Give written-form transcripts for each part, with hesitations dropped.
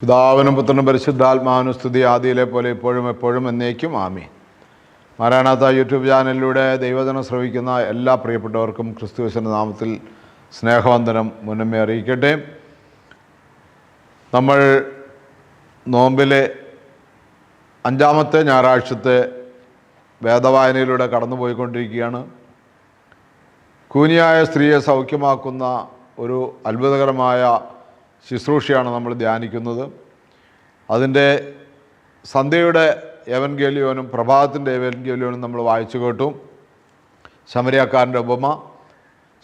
പിതാവിനും പുത്രനും പരിശുദ്ധാത്മാവിനും സ്തുതി, ആദിയിലെ പോലെ ഇപ്പോഴും എപ്പോഴും എന്നേക്കും ആമേൻ. മാരാനാത്ത യൂട്യൂബ് ചാനലിലൂടെ ദൈവവചനം ശ്രവിക്കുന്ന എല്ലാ പ്രിയപ്പെട്ടവർക്കും ക്രിസ്തുയേശുവിൻ്റെ നാമത്തിൽ സ്നേഹവന്ദനം മുന്നമേ അറിയിക്കട്ടെ. നമ്മൾ നോമ്പിലെ 5-ാമത്തെ ഞായറാഴ്ചത്തെ വേദവായനയിലൂടെ കടന്നുപോയിക്കൊണ്ടിരിക്കുകയാണ്. കൂനിയായ സ്ത്രീയെ സൗഖ്യമാക്കുന്ന ഒരു അത്ഭുതകരമായ ശുശ്രൂഷയാണ് നമ്മൾ ധ്യാനിക്കുന്നത്. അതിൻ്റെ സന്ധ്യയുടെ എവൻഗേലിയോനും പ്രഭാതത്തിൻ്റെ എവൻഗേലിയോനും നമ്മൾ വായിച്ചു കേട്ടു. ശമരിയാക്കാരൻ്റെ ഉപമ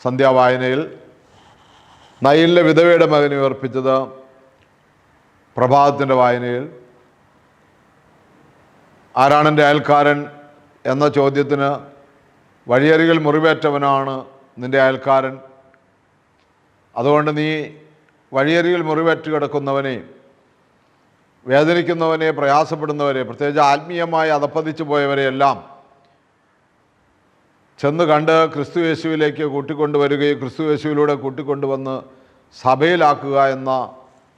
സന്ധ്യാവായനയിൽ, നയിലിലെ വിധവയുടെ മകനെ ഉയർപ്പിച്ചത് പ്രഭാതത്തിൻ്റെ വായനയിൽ. ആരാണെൻ്റെ അയൽക്കാരൻ എന്ന ചോദ്യത്തിന് വഴിയരികിൽ മുറിവേറ്റവനാണ് നിൻ്റെ അയൽക്കാരൻ. അതുകൊണ്ട് നീ വഴിയരികിൽ മുറിവേറ്റ് കിടക്കുന്നവനെ, വേദനിക്കുന്നവനെ, പ്രയാസപ്പെടുന്നവരെ, പ്രത്യേകിച്ച് ആത്മീയമായി അധപ്പതിച്ചു പോയവരെയെല്ലാം ചെന്ന് കണ്ട് ക്രിസ്തു യേശുവിലേക്ക് കൂട്ടിക്കൊണ്ടുവരികയും ക്രിസ്തു യേശുവിലൂടെ കൂട്ടിക്കൊണ്ടുവന്ന് സഭയിലാക്കുക എന്ന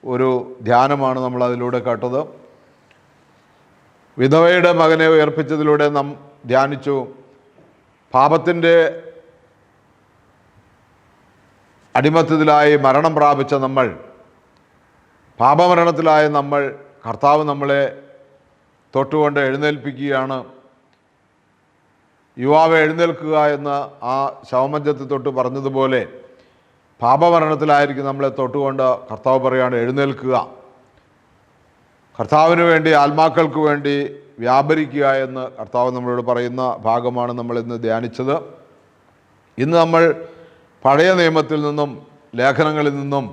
ഒരു ധ്യാനമാണ് നമ്മൾ അതിലൂടെ കേട്ടത്. വിധവയുടെ മകനെ ഉയർപ്പിച്ചതിലൂടെ നാം ധ്യാനിച്ചു. പാപത്തിൻ്റെ അടിമത്തത്തിലായി മരണം പ്രാപിച്ച നമ്മൾ, പാപമരണത്തിലായ നമ്മൾ, കർത്താവ് നമ്മളെ തൊട്ടുകൊണ്ട് എഴുന്നേൽപ്പിക്കുകയാണ്. യുവാവെ എഴുന്നേൽക്കുക എന്ന് ആ ശവമഞ്ചത്തിൽ തൊട്ട് പറഞ്ഞതുപോലെ പാപമരണത്തിലായിരിക്കും നമ്മളെ തൊട്ടുകൊണ്ട് കർത്താവ് പറയുകയാണ്, എഴുന്നേൽക്കുക, കർത്താവിന് വേണ്ടി, ആത്മാക്കൾക്ക് വേണ്ടി വ്യാപരിക്കുക എന്ന് കർത്താവ് നമ്മളോട് പറയുന്ന ഭാഗമാണ് നമ്മൾ ഇന്ന് ധ്യാനിച്ചത്. ഇന്ന് നമ്മൾ പഴയ നിയമത്തിൽ നിന്നും ലേഖനങ്ങളിൽ നിന്നും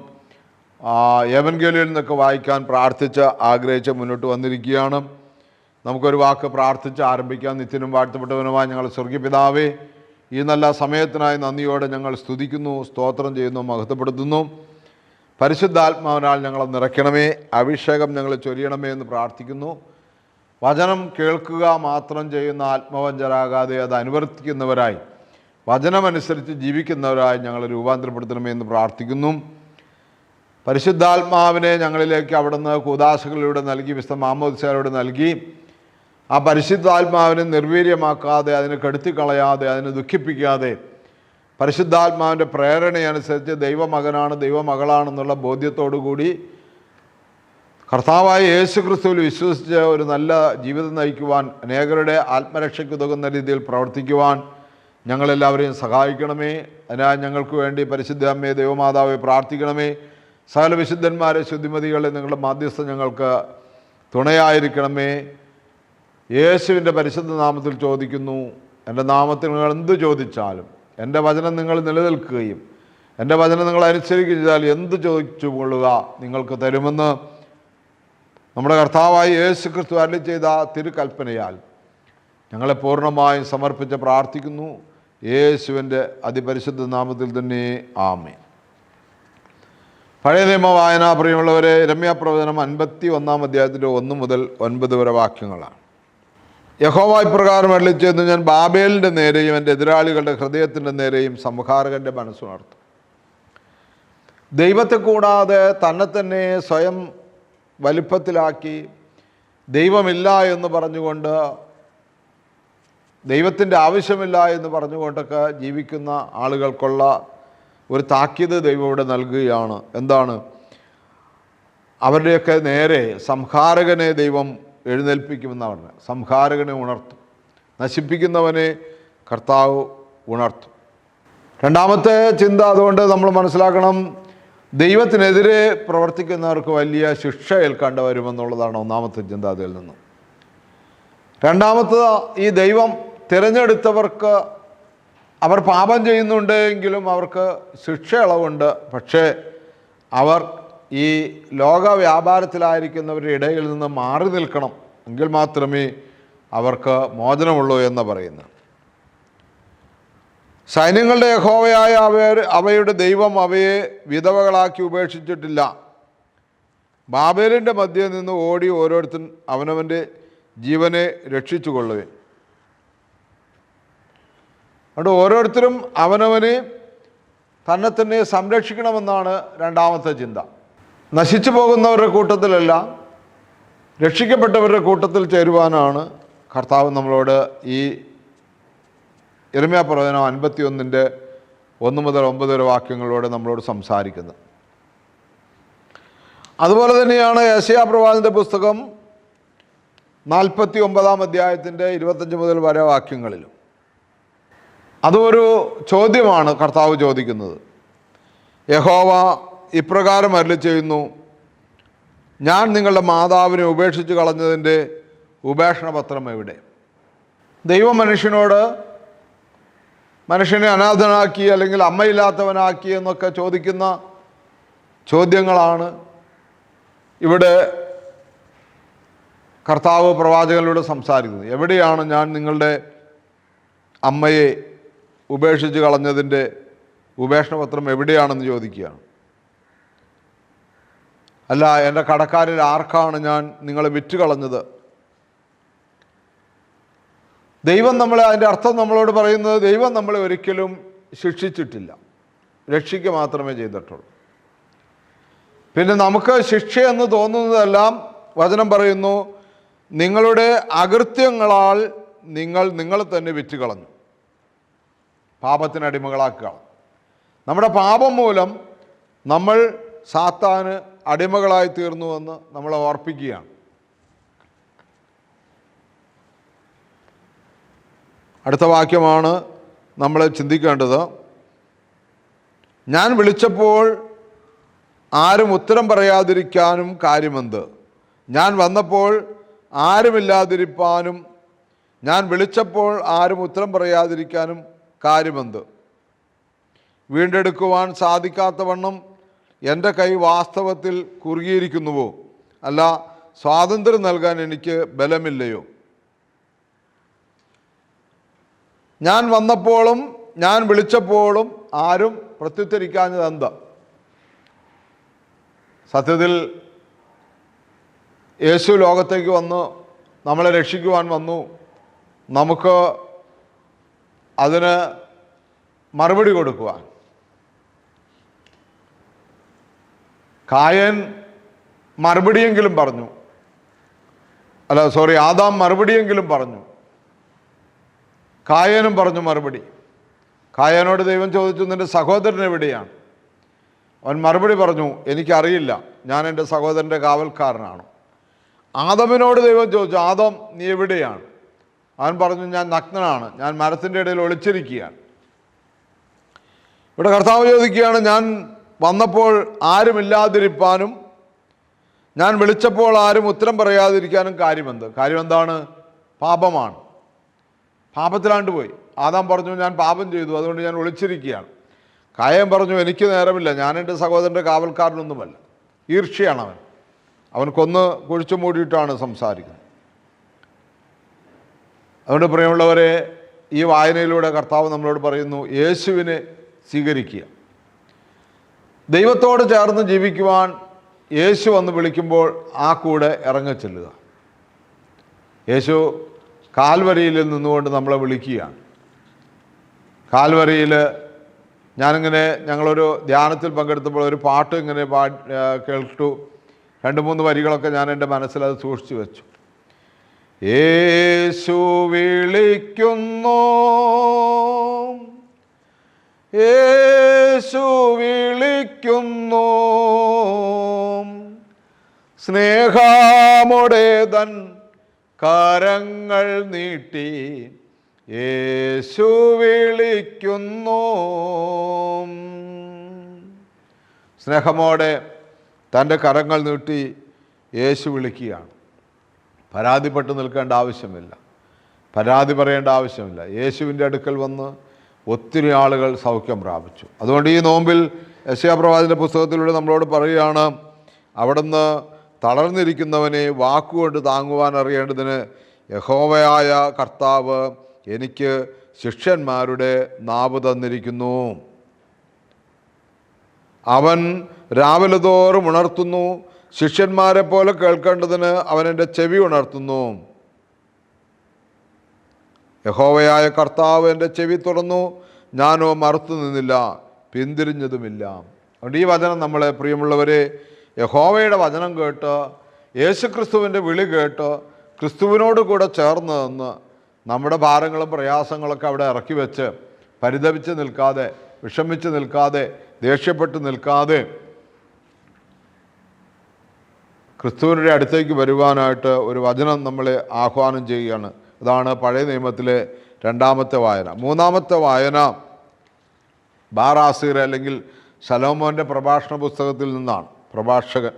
എവൻഗേലിയിൽ നിന്നൊക്കെ വായിക്കാൻ പ്രാർത്ഥിച്ച് ആഗ്രഹിച്ച് മുന്നോട്ട് വന്നിരിക്കുകയാണ്. നമുക്കൊരു വാക്ക് പ്രാർത്ഥിച്ച് ആരംഭിക്കാം. നിത്യനും വാഴ്ത്തപ്പെട്ടവനുമായി ഞങ്ങൾ സ്വർഗീയ പിതാവേ, ഈ നല്ല സമയത്തിനായി നന്ദിയോടെ ഞങ്ങൾ സ്തുതിക്കുന്നു, സ്തോത്രം ചെയ്യുന്നു, മഹത്വപ്പെടുത്തുന്നു. പരിശുദ്ധാത്മാവിനാൽ ഞങ്ങളെ നിറയ്ക്കണമേ, അഭിഷേകം ഞങ്ങൾ ചൊരിയണമേ എന്ന് പ്രാർത്ഥിക്കുന്നു. വചനം കേൾക്കുക മാത്രം ചെയ്യുന്ന ആത്മവഞ്ചരാകാതെ അത് അനുവർത്തിക്കുന്നവരായി, വചനമനുസരിച്ച് ജീവിക്കുന്നവരായി ഞങ്ങൾ രൂപാന്തരപ്പെടുത്തണമേ എന്ന് പ്രാർത്ഥിക്കുന്നു. പരിശുദ്ധാത്മാവിനെ ഞങ്ങളിലേക്ക് അവിടുന്ന് കൂദാശകളിലൂടെ നൽകി, വിശുദ്ധ മാമോദിസയിലൂടെ നൽകി. ആ പരിശുദ്ധാത്മാവിനെ നിർവീര്യമാക്കാതെ, അതിനെ കെടുത്തിക്കളയാതെ, അതിനെ ദുഃഖിപ്പിക്കാതെ, പരിശുദ്ധാത്മാവിൻ്റെ പ്രേരണയനുസരിച്ച് ദൈവമകനാണ്, ദൈവമകളാണെന്നുള്ള ബോധ്യത്തോടു കൂടി കർത്താവായ യേശു ക്രിസ്തുവിൽ വിശ്വസിച്ച് ഒരു നല്ല ജീവിതം നയിക്കുവാൻ, അനേകരുടെ ആത്മരക്ഷയ്ക്ക് ഉതകുന്ന രീതിയിൽ പ്രവർത്തിക്കുവാൻ ഞങ്ങളെല്ലാവരെയും സഹായിക്കണമേ. അതിനായി ഞങ്ങൾക്ക് വേണ്ടി പരിശുദ്ധ അമ്മയെ, ദൈവമാതാവെ പ്രാർത്ഥിക്കണമേ. സകല വിശുദ്ധന്മാരെ, ശുദ്ധിമതികളെ നിങ്ങളുടെ മാധ്യസ്ഥം ഞങ്ങൾക്ക് തുണയായിരിക്കണമേ. യേശുവിൻ്റെ പരിശുദ്ധ നാമത്തിൽ ചോദിക്കുന്നു. എൻ്റെ നാമത്തിൽ നിങ്ങൾ എന്ത് ചോദിച്ചാലും, എൻ്റെ വചനം നിങ്ങൾ നിലനിൽക്കുകയും എൻ്റെ വചനം നിങ്ങൾ അനുസരിക്കുകയും ചെയ്താൽ എന്ത് ചോദിച്ചു കൊള്ളുക നിങ്ങൾക്ക് തരുമെന്ന് നമ്മുടെ കർത്താവായ യേശു ക്രിസ്തു അരുളി ചെയ്ത തിരുകൽപ്പനയാൽ ഞങ്ങളെ പൂർണ്ണമായും സമർപ്പിച്ച് പ്രാർത്ഥിക്കുന്നു. യേശുവിൻ്റെ അതിപരിശുദ്ധ നാമത്തിൽ തന്നെ ആമേൻ. പഴയ നിയമ വായന പ്രിയമുള്ളവരെ, യിരെമ്യാപ്രവചനം 51-ാം അധ്യായത്തിൻ്റെ 1 മുതൽ 9 വരെ വാക്യങ്ങളാണ്. യഹോവ ഇപ്രകാരം അരുളിച്ചെയ്തു, ഞാൻ ബാബേലിൻ്റെ നേരെയും എൻ്റെ എതിരാളികളുടെ ഹൃദയത്തിൻ്റെ നേരെയും സംഹാരകൻ്റെ മനസ്സുണർത്തും. ദൈവത്തെ കൂടാതെ തന്നെ തന്നെ സ്വയം വലിപ്പത്തിലാക്കി, ദൈവമില്ല എന്ന് പറഞ്ഞുകൊണ്ട്, ദൈവത്തിൻ്റെ ആവശ്യമില്ല എന്ന് പറഞ്ഞുകൊണ്ടൊക്കെ ജീവിക്കുന്ന ആളുകൾക്കുള്ള ഒരു താക്കീത് ദൈവം ഇവിടെ നൽകുകയാണ്. എന്താണ്? അവരുടെയൊക്കെ നേരെ സംഹാരകനെ ദൈവം എഴുന്നേൽപ്പിക്കുമെന്ന് പറഞ്ഞത്. സംഹാരകനെ ഉണർത്തും, നശിപ്പിക്കുന്നവനെ കർത്താവ് ഉണർത്തും. രണ്ടാമത്തെ ചിന്ത അതുകൊണ്ട് നമ്മൾ മനസ്സിലാക്കണം, ദൈവത്തിനെതിരെ പ്രവർത്തിക്കുന്നവർക്ക് വലിയ ശിക്ഷ ഏൽക്കേണ്ടി വരുമെന്നുള്ളതാണ് ഒന്നാമത്തെ ചിന്ത അതിൽ നിന്നും. രണ്ടാമത്തത്, ഈ ദൈവം തിരഞ്ഞെടുത്തവർക്ക് അവർ പാപം ചെയ്യുന്നുണ്ടെങ്കിലും അവർക്ക് ശിക്ഷ ഇളവുണ്ട്. പക്ഷേ അവർ ഈ ലോക വ്യാപാരത്തിലായിരിക്കുന്നവരുടെ ഇടയിൽ നിന്ന് മാറി നിൽക്കണം, എങ്കിൽ മാത്രമേ അവർക്ക് മോചനമുള്ളൂ എന്ന് പറയുന്നു. സൈന്യങ്ങളുടെ യഹോവയായ അവയുടെ ദൈവം അവയെ വിധവകളാക്കി ഉപേക്ഷിച്ചിട്ടില്ല. ബാബേലിൻ്റെ മധ്യയിൽ നിന്ന് ഓടി ഓരോരുത്തൻ അവനവൻ്റെ ജീവനെ രക്ഷിച്ചു കൊള്ളുവേ. അതുകൊണ്ട് ഓരോരുത്തരും അവനവനെ തന്നെ തന്നെ സംരക്ഷിക്കണമെന്നാണ് രണ്ടാമത്തെ ചിന്ത. നശിച്ചു പോകുന്നവരുടെ കൂട്ടത്തിലല്ല, രക്ഷിക്കപ്പെട്ടവരുടെ കൂട്ടത്തിൽ ചേരുവാനാണ് കർത്താവ് നമ്മളോട് ഈ യിരെമ്യാ പ്രവചനം 51-ൻ്റെ 1 മുതൽ 9 വരെ വാക്യങ്ങളോട് നമ്മളോട് സംസാരിക്കുന്നത്. അതുപോലെ തന്നെയാണ് യെശയ്യാ പ്രവാചകന്റെ പുസ്തകം 49-ാം അധ്യായത്തിൻ്റെ 25 മുതൽ വരെ വാക്യങ്ങളിലും. അതൊരു ചോദ്യമാണ് കർത്താവ് ചോദിക്കുന്നത്. യഹോവ ഇപ്രകാരം അരുളി ചെയ്യുന്നു, ഞാൻ നിങ്ങളുടെ മാതാവിനെ ഉപേക്ഷിച്ച് കളഞ്ഞതിൻ്റെ ഉപേക്ഷണപത്രം എവിടെ? ദൈവം മനുഷ്യനെ അനാഥനാക്കി അല്ലെങ്കിൽ അമ്മയില്ലാത്തവനാക്കി എന്നൊക്കെ ചോദിക്കുന്ന ചോദ്യങ്ങളാണ് ഇവിടെ കർത്താവ് പ്രവാചകനിലൂടെ സംസാരിക്കുന്നത്. എവിടെയാണ് ഞാൻ നിങ്ങളുടെ അമ്മയെ ഉപേക്ഷിച്ച് കളഞ്ഞതിൻ്റെ ഉപേക്ഷണപത്രം എവിടെയാണെന്ന് ചോദിക്കുകയാണ്. അല്ല, എൻ്റെ കടക്കാരിൽ ആർക്കാണ് ഞാൻ നിങ്ങളെ വിറ്റ് കളഞ്ഞത്? ദൈവം നമ്മളെ, അതിൻ്റെ അർത്ഥം നമ്മളോട് പറയുന്നത്, ദൈവം നമ്മളെ ഒരിക്കലും ശിക്ഷിച്ചിട്ടില്ല, രക്ഷിക്കുക മാത്രമേ ചെയ്തിട്ടുള്ളൂ. പിന്നെ നമുക്ക് ശിക്ഷയെന്ന് തോന്നുന്നതെല്ലാം വചനം പറയുന്നു, നിങ്ങളുടെ അകൃത്യങ്ങളാൽ നിങ്ങളെ തന്നെ വിറ്റ് കളഞ്ഞു, പാപത്തിനടിമകളാക്കുക. നമ്മുടെ പാപം മൂലം നമ്മൾ സാത്താന് അടിമകളായി തീർന്നുവെന്ന് നമ്മളെ ഓർപ്പിക്കുകയാണ്. അടുത്ത വാക്യമാണ് നമ്മൾ ചിന്തിക്കേണ്ടത്. ഞാൻ വിളിച്ചപ്പോൾ ആരും ഉത്തരം പറയാതിരിക്കാനും കാര്യമെന്ത്? ഞാൻ വന്നപ്പോൾ ആരുമില്ലാതിരിപ്പാനും, ഞാൻ വിളിച്ചപ്പോൾ ആരും ഉത്തരം പറയാതിരിക്കാനും കാര്യമെന്ത്? വീണ്ടെടുക്കുവാൻ സാധിക്കാത്തവണ്ണം എൻ്റെ കൈ വാസ്തവത്തിൽ കുറുകിയിരിക്കുന്നുവോ? അല്ല, സ്വാതന്ത്ര്യം നൽകാൻ എനിക്ക് ബലമില്ലയോ? ഞാൻ വന്നപ്പോഴും ഞാൻ വിളിച്ചപ്പോഴും ആരും പ്രത്യുത്തരിക്കാഞ്ഞത് എന്താ? സത്യത്തിൽ യേശു ലോകത്തേക്ക് വന്നു, നമ്മളെ രക്ഷിക്കുവാൻ വന്നു. നമുക്ക് അതിന് മറുപടി കൊടുക്കുവാൻ. കായൻ മറുപടിയെങ്കിലും പറഞ്ഞു, ആദാം മറുപടിയെങ്കിലും പറഞ്ഞു. കായനും പറഞ്ഞു മറുപടി. കായനോട് ദൈവം ചോദിച്ചു, നിൻ്റെ സഹോദരൻ എവിടെയാണ്? അവൻ മറുപടി പറഞ്ഞു, എനിക്കറിയില്ല, ഞാൻ എൻ്റെ സഹോദരൻ്റെ കാവൽക്കാരനാണ്. ആദമിനോട് ദൈവം ചോദിച്ചു, ആദം നീ എവിടെയാണ്? അവൻ പറഞ്ഞു, ഞാൻ നഗ്നനാണ്, ഞാൻ മരത്തിൻ്റെ ഇടയിൽ ഒളിച്ചിരിക്കുകയാണ്. ഇവിടെ കർത്താവ് ചോദിക്കുകയാണ്, ഞാൻ വന്നപ്പോൾ ആരുമില്ലാതിരിപ്പാനും ഞാൻ വിളിച്ചപ്പോൾ ആരും ഉത്തരം പറയാതിരിക്കാനും കാര്യമെന്ത്? കാര്യമെന്താണ്? പാപമാണ്. പാപത്തിലാണ്ട് പോയി. ആദാം പറഞ്ഞു, ഞാൻ പാപം ചെയ്തു, അതുകൊണ്ട് ഞാൻ ഒളിച്ചിരിക്കുകയാണ്. കായൻ പറഞ്ഞു, എനിക്ക് നേരമില്ല, ഞാൻ എൻ്റെ സഹോദരൻ്റെ കാവൽക്കാരനൊന്നുമല്ല. ഈർഷ്യയാണ് അവൻ കൊന്ന് കുഴിച്ചു മൂടിയിട്ടാണ് സംസാരിക്കുന്നത്. അതുകൊണ്ട് പ്രിയമുള്ളവരെ, ഈ വായനയിലൂടെ കർത്താവ് നമ്മളോട് പറയുന്നു, യേശുവിനെ സ്വീകരിക്കുക. ദൈവത്തോട് ചേർന്ന് ജീവിക്കുവാൻ യേശു വന്ന് വിളിക്കുമ്പോൾ ആ കൂടെ ഇറങ്ങിച്ചെല്ലുക. യേശു കാൽവരിയിൽ നിന്നുകൊണ്ട് നമ്മളെ വിളിക്കുകയാണ്. കാൽവരിയിൽ ഞങ്ങളൊരു ധ്യാനത്തിൽ പങ്കെടുത്തപ്പോൾ ഒരു പാട്ട് ഇങ്ങനെ കേട്ടു. 2-3 വരികളൊക്കെ ഞാൻ എൻ്റെ മനസ്സിലത് സൂക്ഷിച്ചു വെച്ചു. യേശു വിളിക്കുന്നു, യേശു വിളിക്കുന്നു, സ്നേഹമോടെ തൻ കരങ്ങൾ നീട്ടി യേശു വിളിക്കുന്നു. സ്നേഹമോടെ തൻ്റെ കരങ്ങൾ നീട്ടി യേശു വിളിക്കുകയാണ്. പരാതിപ്പെട്ട് നിൽക്കേണ്ട ആവശ്യമില്ല, പരാതി പറയേണ്ട ആവശ്യമില്ല. യേശുവിൻ്റെ അടുക്കൽ വന്ന് ഒത്തിരി ആളുകൾ സൗഖ്യം പ്രാപിച്ചു. അതുകൊണ്ട് ഈ നോമ്പിൽ യെശയ്യാ പ്രവാചകന്റെ പുസ്തകത്തിലൂടെ നമ്മളോട് പറയുകയാണ്, അവിടുന്ന് തളർന്നിരിക്കുന്നവനെ വാക്കുകൊണ്ട് താങ്ങുവാൻ അറിയേണ്ടതിന് യഹോവയായ കർത്താവ് എനിക്ക് ശിഷ്യന്മാരുടെ നാവ് തന്നിരിക്കുന്നു. അവൻ രാവിലെ തോറും ഉണർത്തുന്നു, ശിഷ്യന്മാരെ പോലെ കേൾക്കേണ്ടതിന് അവൻ എൻ്റെ ചെവി ഉണർത്തുന്നു. യഹോവയായ കർത്താവ് എൻ്റെ ചെവി തുറന്നു, ഞാനോ മറുത്തു നിന്നില്ല, പിന്തിരിഞ്ഞതുമില്ല. അതുകൊണ്ട് ഈ വചനം നമ്മളെ, പ്രിയമുള്ളവരെ, യഹോവയുടെ വചനം കേട്ട് യേശുക്രിസ്തുവിൻ്റെ വിളി കേട്ട് ക്രിസ്തുവിനോട് കൂടെ ചേർന്ന് നിന്ന് നമ്മുടെ ഭാരങ്ങളും പ്രയാസങ്ങളൊക്കെ അവിടെ ഇറക്കി വെച്ച് പരിതപിച്ച് നിൽക്കാതെ, വിഷമിച്ച് നിൽക്കാതെ, ദേഷ്യപ്പെട്ട് നിൽക്കാതെ ക്രിസ്തുവിൻ്റെ അടുത്തേക്ക് വരുവാനായിട്ട് ഒരു വചനം നമ്മളെ ആഹ്വാനം ചെയ്യുകയാണ്. അതാണ് പഴയ നിയമത്തിലെ രണ്ടാമത്തെ വായന. മൂന്നാമത്തെ വായന ബാറാസീർ അല്ലെങ്കിൽ ശലോമോൻ്റെ പ്രഭാഷണ പുസ്തകത്തിൽ നിന്നാണ്. പ്രഭാഷകൻ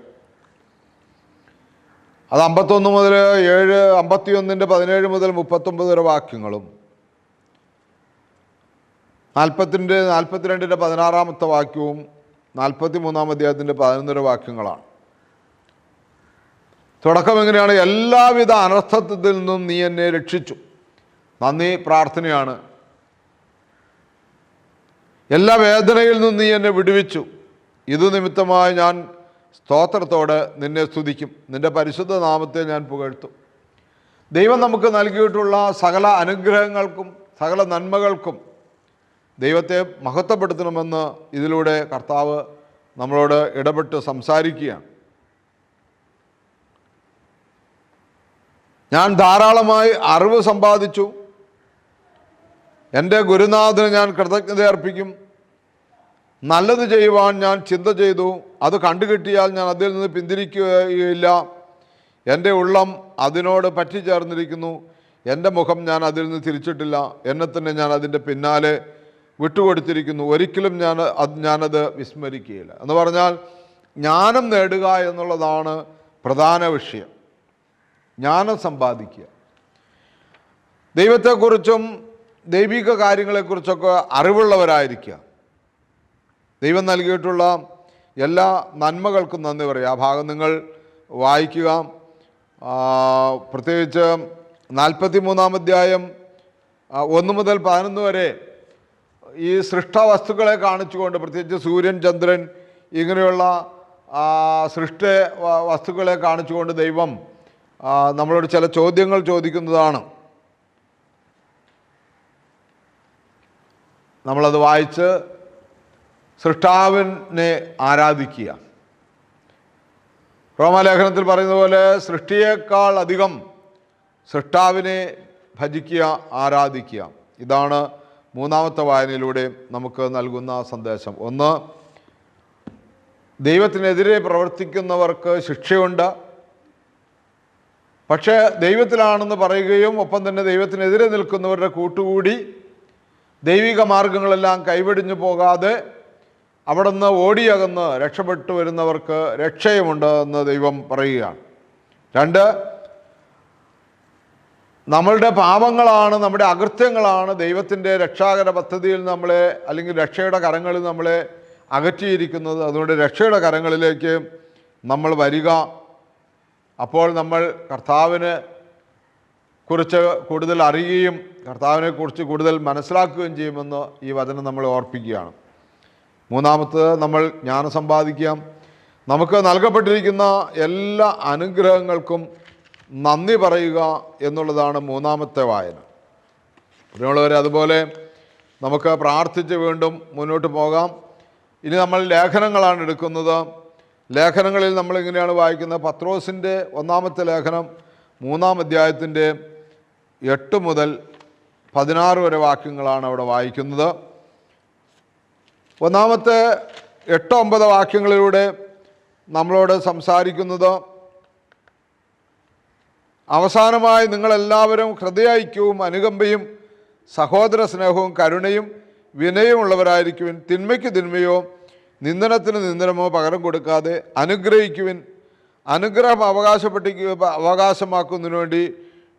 അത് 51 മുതൽ 51 17 മുതൽ 39 വരെ വാക്യങ്ങളും 42 16 വാക്യവും 43 അധ്യായത്തിൻ്റെ 11 വാക്യങ്ങളാണ്. തുടക്കം എങ്ങനെയാണ്? എല്ലാവിധ അനർത്ഥത്തിൽ നിന്നും നീ എന്നെ രക്ഷിച്ചു. നന്ദി പ്രാർത്ഥനയാണ്. എല്ലാ വേദനയിൽ നിന്നും നീ എന്നെ വിടുവിച്ചു. ഇത് നിമിത്തമായി ഞാൻ സ്തോത്രത്തോടെ നിന്നെ സ്തുതിക്കും. നിൻ്റെ പരിശുദ്ധ നാമത്തെ ഞാൻ പുകഴ്ത്തും. ദൈവം നമുക്ക് നൽകിയിട്ടുള്ള സകല അനുഗ്രഹങ്ങൾക്കും സകല നന്മകൾക്കും ദൈവത്തെ മഹത്വപ്പെടുത്തണമെന്ന് ഇതിലൂടെ കർത്താവ് നമ്മളോട് ഇടപെട്ട് സംസാരിക്കുകയാണ്. ഞാൻ ധാരാളമായി അറിവ് സമ്പാദിച്ചു. എൻ്റെ ഗുരുനാഥന് ഞാൻ കൃതജ്ഞത അർപ്പിക്കും. നല്ലത് ചെയ്യുവാൻ ഞാൻ ചിന്ത ചെയ്തു. അത് കണ്ടുകിട്ടിയാൽ ഞാൻ അതിൽ നിന്ന് പിന്തിരിക്കുകയില്ല. എൻ്റെ ഉള്ളം അതിനോട് പറ്റിച്ചേർന്നിരിക്കുന്നു. എൻ്റെ മുഖം ഞാൻ അതിൽ നിന്ന് തിരിച്ചിട്ടില്ല. എന്നെ തന്നെ ഞാൻ അതിൻ്റെ പിന്നാലെ വിട്ടുകൊടുത്തിരിക്കുന്നു. ഒരിക്കലും ഞാനത് വിസ്മരിക്കുകയില്ല. എന്ന് പറഞ്ഞാൽ ജ്ഞാനം നേടുക എന്നുള്ളതാണ് പ്രധാന വിഷയം. ജ്ഞാനം സമ്പാദിക്കുക, ദൈവത്തെക്കുറിച്ചും ദൈവിക കാര്യങ്ങളെക്കുറിച്ചൊക്കെ അറിവുള്ളവരായിരിക്കുക, ദൈവം നൽകിയിട്ടുള്ള എല്ലാ നന്മകൾക്കും നന്ദി പറയുക. ആ ഭാഗം നിങ്ങൾ വായിക്കുക. പ്രത്യേകിച്ച് 43 അധ്യായം 1 മുതൽ 11 വരെ ഈ സൃഷ്ടവസ്തുക്കളെ കാണിച്ചുകൊണ്ട്, പ്രത്യേകിച്ച് സൂര്യൻ, ചന്ദ്രൻ, ഇങ്ങനെയുള്ള സൃഷ്ട വസ്തുക്കളെ കാണിച്ചുകൊണ്ട് ദൈവം നമ്മളോട് ചില ചോദ്യങ്ങൾ ചോദിക്കുന്നതാണ്. നമ്മളത് വായിച്ച് സൃഷ്ടാവിനെ ആരാധിക്കുക. റോമാലേഖനത്തിൽ പറയുന്ന പോലെ സൃഷ്ടിയേക്കാൾ അധികം സൃഷ്ടാവിനെ ഭജിക്കുക, ആരാധിക്കുക. ഇതാണ് മൂന്നാമത്തെ വായനയിലൂടെ നമുക്ക് നൽകുന്ന സന്ദേശം. ഒന്ന്, ദൈവത്തിനെതിരെ പ്രവർത്തിക്കുന്നവർക്ക് ശിക്ഷയുണ്ട്. പക്ഷേ ദൈവത്തിലാണെന്ന് പറയുകയും ഒപ്പം തന്നെ ദൈവത്തിനെതിരെ നിൽക്കുന്നവരുടെ കൂട്ടുകൂടി ദൈവിക മാർഗങ്ങളെല്ലാം കൈവെടിഞ്ഞു പോകാതെ അവിടെ നിന്ന് ഓടിയകന്ന് രക്ഷപ്പെട്ടു വരുന്നവർക്ക് രക്ഷയുമുണ്ട് എന്ന് ദൈവം പറയുകയാണ്. 2, നമ്മളുടെ പാപങ്ങളാണ്, നമ്മുടെ അകൃത്യങ്ങളാണ് ദൈവത്തിൻ്റെ രക്ഷാകര പദ്ധതിയിൽ നമ്മളെ, അല്ലെങ്കിൽ രക്ഷയുടെ കരങ്ങളിൽ നമ്മളെ അകറ്റിയിരിക്കുന്നത്. അതുകൊണ്ട് രക്ഷയുടെ കരങ്ങളിലേക്ക് നമ്മൾ വരിക. അപ്പോൾ നമ്മൾ കർത്താവിനെ കുറിച്ച് കൂടുതൽ അറിയുകയും കർത്താവിനെ കുറിച്ച് കൂടുതൽ മനസ്സിലാക്കുകയും ചെയ്യുമെന്ന് ഈ വചനം നമ്മളെ ഓർപ്പിക്കുകയാണ്. മൂന്നാമത്തത്, നമ്മൾ ജ്ഞാനം സമ്പാദിക്കുക. നമുക്ക് നൽകപ്പെട്ടിരിക്കുന്ന എല്ലാ അനുഗ്രഹങ്ങൾക്കും നന്ദി പറയുക എന്നുള്ളതാണ് മൂന്നാമത്തെ വായന. പ്രിയമുള്ളവരെ, അതുപോലെ നമുക്ക് പ്രാർത്ഥിച്ച് വീണ്ടും മുന്നോട്ട് പോകാം. ഇനി നമ്മൾ ലേഖനങ്ങളാണ് എടുക്കുന്നത്. ലേഖനങ്ങളിൽ നമ്മളിങ്ങനെയാണ് വായിക്കുന്നത്. പത്രോസിൻ്റെ 1-ാമത്തെ ലേഖനം 3-ാം അധ്യായത്തിൻ്റെ 8 മുതൽ 16 വരെ വാക്യങ്ങളാണ് അവിടെ വായിക്കുന്നത്. 1-ാമത്തെ 8-9 വാക്യങ്ങളിലൂടെ നമ്മളോട് സംസാരിക്കുന്നത്, അവസാനമായി നിങ്ങളെല്ലാവരും ഹൃദയൈക്യവും അനുകമ്പയും സഹോദര സ്നേഹവും കരുണയും വിനയമുള്ളവരായിരിക്കുവിൻ. തിന്മയ്ക്ക് തിന്മയോ നിന്ദനത്തിന് നിന്ദനമോ പകരം കൊടുക്കാതെ അനുഗ്രഹിക്കുവിൻ. അനുഗ്രഹം അവകാശമാക്കുന്നതിന് വേണ്ടി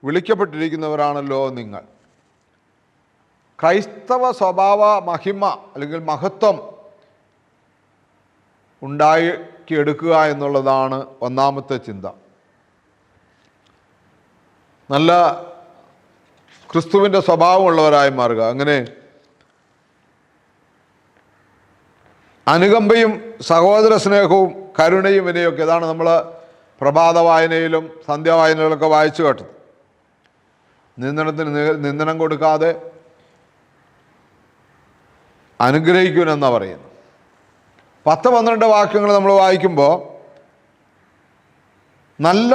വിളിക്കപ്പെട്ടിരിക്കുന്നവരാണല്ലോ നിങ്ങൾ. ക്രൈസ്തവ സ്വഭാവ മഹിമ അല്ലെങ്കിൽ മഹത്വം ഉണ്ടാക്കിയെടുക്കുക എന്നുള്ളതാണ് 1-ാമത്തെ ചിന്ത. നല്ല ക്രിസ്തുവിൻ്റെ സ്വഭാവമുള്ളവരായി മാറുക. അങ്ങനെ അനുകമ്പയും സഹോദര സ്നേഹവും കരുണയും വിനയൊക്കെ, ഇതാണ് നമ്മൾ പ്രഭാത വായനയിലും സന്ധ്യാവായനയിലൊക്കെ വായിച്ചു കേട്ടത്. നിന്ദനത്തിന് നിന്ദനം കൊടുക്കാതെ അനുഗ്രഹിക്കുമെന്നാണ് പറയുന്നത്. 10-12 വാക്യങ്ങൾ നമ്മൾ വായിക്കുമ്പോൾ നല്ല